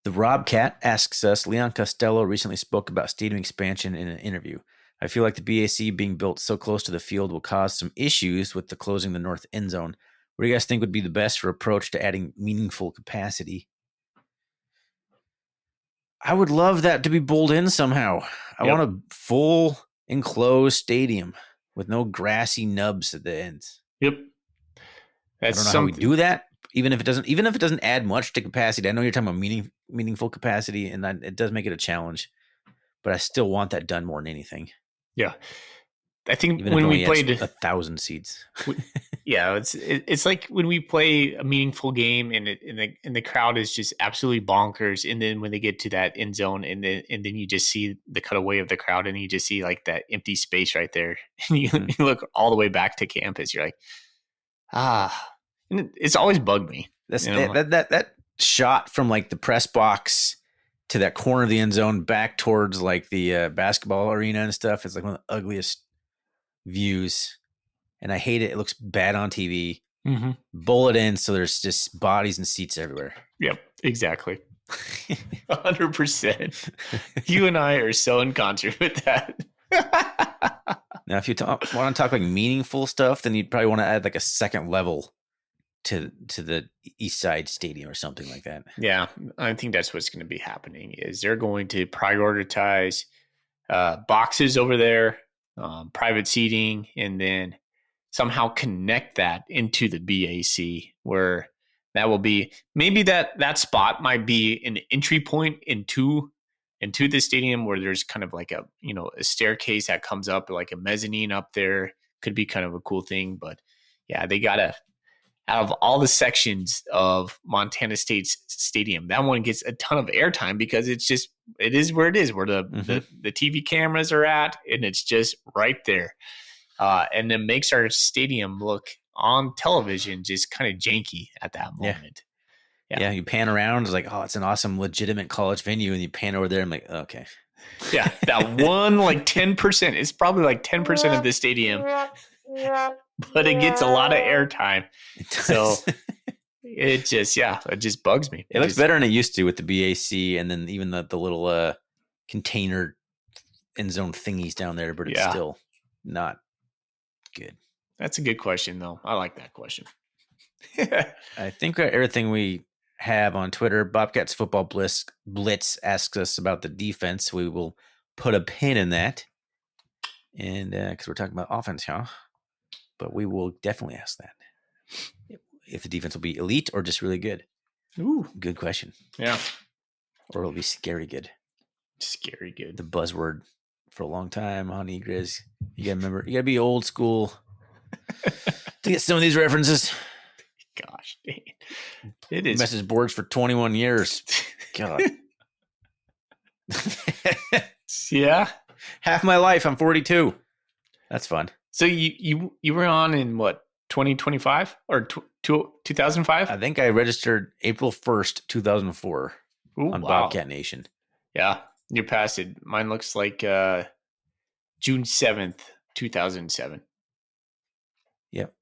The Rob Cat asks us, Leon Costello recently spoke about stadium expansion in an interview. I feel like the BAC being built so close to the field will cause some issues with the closing the north end zone. What do you guys think would be the best approach to adding meaningful capacity? I would love that to be bowled in somehow. I want a full enclosed stadium with no grassy nubs at the ends. Yep. That's I don't know how we do that. Even if it doesn't add much to capacity. I know you're talking about meaningful capacity, and it does make it a challenge. But I still want that done more than anything. Yeah, I think even when we played 1,000 seats. Yeah, it's like when we play a meaningful game and the crowd is just absolutely bonkers, and then when they get to that end zone and then you just see the cutaway of the crowd and you just see like that empty space right there, and you look all the way back to campus, you're like, and it's always bugged me. That shot from like the press box to that corner of the end zone back towards like the basketball arena and stuff is like one of the ugliest views. And I hate it. It looks bad on TV. Mm-hmm. Bowl it in so there's just bodies and seats everywhere. Yep, exactly. 100%. You and I are so in concert with that. Now, if you want to talk like meaningful stuff, then you'd probably want to add like a second level to the East Side Stadium or something like that. Yeah, I think that's what's going to be happening. Is they're going to prioritize boxes over there, private seating, and then somehow connect that into the BAC, where that will be maybe that spot might be an entry point into the stadium, where there's kind of like a staircase that comes up, like a mezzanine up there. Could be kind of a cool thing. But yeah, they gotta, out of all the sections of Montana State's stadium, that one gets a ton of airtime because it is where it is, where the TV cameras are at, and it's just right there. And it makes our stadium look on television just kind of janky at that moment. Yeah, you pan around, it's like, oh, it's an awesome, legitimate college venue, and you pan over there, I'm like, okay. Yeah, that one, like 10%. It's probably like 10% of the stadium, but it gets a lot of airtime. So it just bugs me. It looks better than it used to with the BAC, and then even the little container end zone thingies down there, but it's still not good. That's a good question, though. I like that question. I think everything we have on Twitter, Bobcats Football Blitz asks us about the defense. We will put a pin in that, and because we're talking about offense, but we will definitely ask that if the defense will be elite or just really good. Ooh, good question. Yeah, or it'll be scary good. Scary good. The buzzword for a long time on Egriz. You gotta remember. You gotta be old school to get some of these references. Gosh, dang. It is message boards for 21 years. God. Yeah. Half my life. I'm 42. That's fun. So you were on in what, 2025 or 2005? I think I registered April 1st, 2004 on Bobcat Nation. Yeah. You're past it. Mine looks like June 7th, 2007. Yep.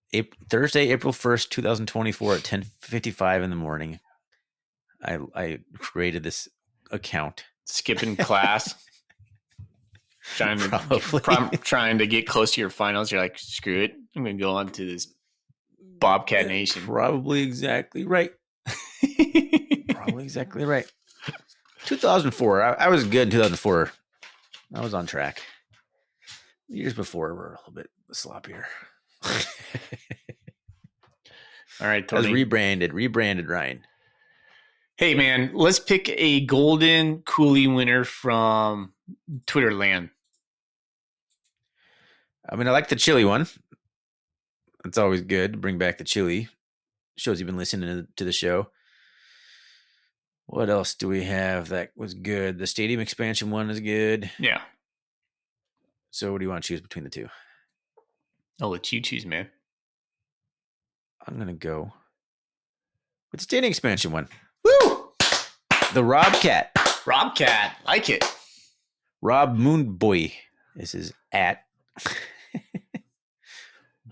Thursday, April 1st, 2024 at 10:55 in the morning. I created this account. Skipping class. trying to get close to your finals. You're like, screw it. I'm going to go on to this Bobcat Nation. Probably exactly right. 2004. I was good in 2004. I was on track. The years before were a little bit sloppier. All right, I was Tony. rebranded Ryan. Hey, man, let's pick a golden coolie winner from Twitter land. I mean, I like the chili one. It's always good to bring back the chili. Shows you've been listening to the show. What else do we have that was good? The stadium expansion one is good. Yeah. So what do you want to choose between the two? I'll let you choose, man. I'm going to go with the stadium expansion one. Woo! The Robcat. Robcat. Like it. Rob Moonboy. This is at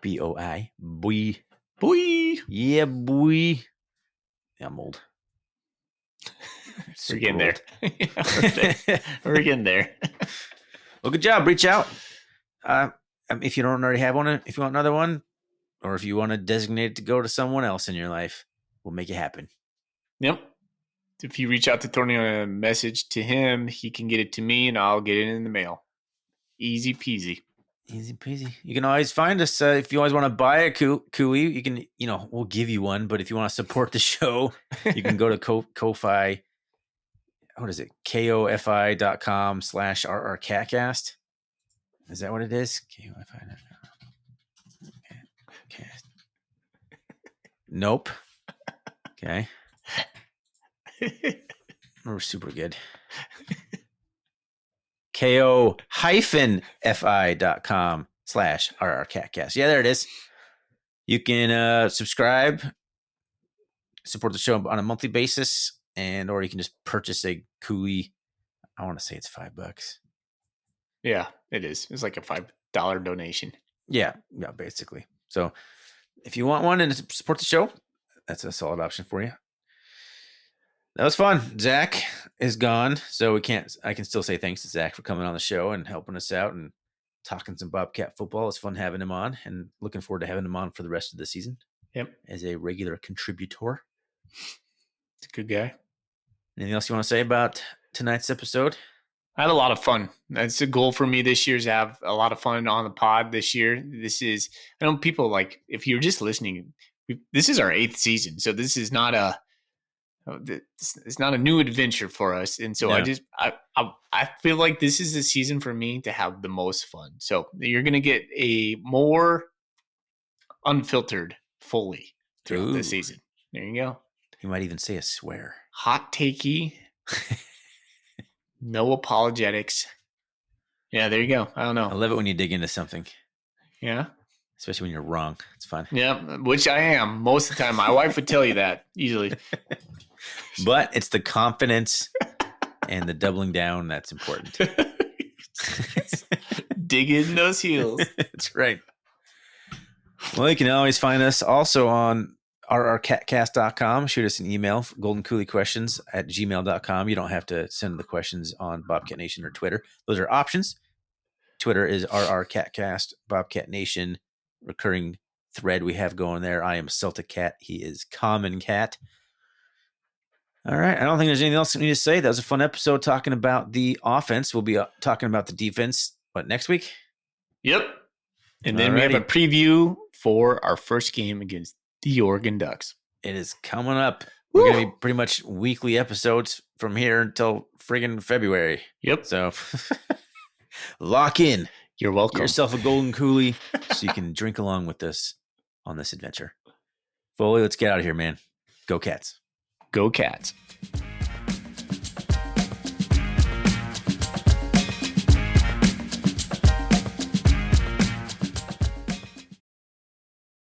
BOI. Boy. Boy. Yeah, boy. Yeah, I'm old. We're getting there. We're getting there. Well, good job. Reach out. If you don't already have one, if you want another one, or if you want to designate it to go to someone else in your life, we'll make it happen. Yep. If you reach out to Tony on a message to him, he can get it to me and I'll get it in the mail. Easy peasy. Easy peasy. You can always find us if you always want to buy a Kui. You can, we'll give you one. But if you want to support the show, you can go to Ko-Fi. What is it? KOFI.com/RRCatcast. Is that what it is? KOFI.com. Nope. Okay. We're super good. KO-FI.com/RRCatcast. Yeah, there it is. You can subscribe, support the show on a monthly basis, or you can just purchase a Kui. I want to say it's $5. Yeah, it is. It's like a $5 donation. Yeah, basically. So if you want one and support the show, that's a solid option for you. That was fun. Zach is gone, so I can still say thanks to Zach for coming on the show and helping us out and talking some Bobcat football. It's fun having him on and looking forward to having him on for the rest of the season. Yep. As a regular contributor. It's a good guy. Anything else you want to say about tonight's episode? I had a lot of fun. That's a goal for me this year, is to have a lot of fun on the pod this year. I know people if you're just listening, this is our 8th season. So this is not it's not a new adventure for us. And so no. I feel like this is the season for me to have the most fun. So you're going to get a more unfiltered Foley throughout the season. There you go. You might even say a swear. Hot takey. No apologetics. Yeah, there you go. I don't know. I love it when you dig into something. Yeah. Especially when you're wrong. It's fun. Yeah, which I am most of the time. My wife would tell you that easily. But it's the confidence and the doubling down that's important. Dig in those heels. That's right. Well, you can always find us also on rrcatcast.com. Shoot us an email, goldencooliequestions@gmail.com. You don't have to send the questions on Bobcat Nation or Twitter. Those are options. Twitter is rrcatcast, Bobcat Nation, recurring thread we have going there. I am Celtic Cat. He is Common Cat. All right. I don't think there's anything else we need to say. That was a fun episode talking about the offense. We'll be talking about the defense, next week? Yep. And then we have a preview for our first game against the Oregon Ducks. It is coming up. Woo! We're going to be pretty much weekly episodes from here until friggin' February. Yep. So lock in. You're welcome. Get yourself a golden coolie so you can drink along with us on this adventure. Foley, let's get out of here, man. Go Cats. Go Cats.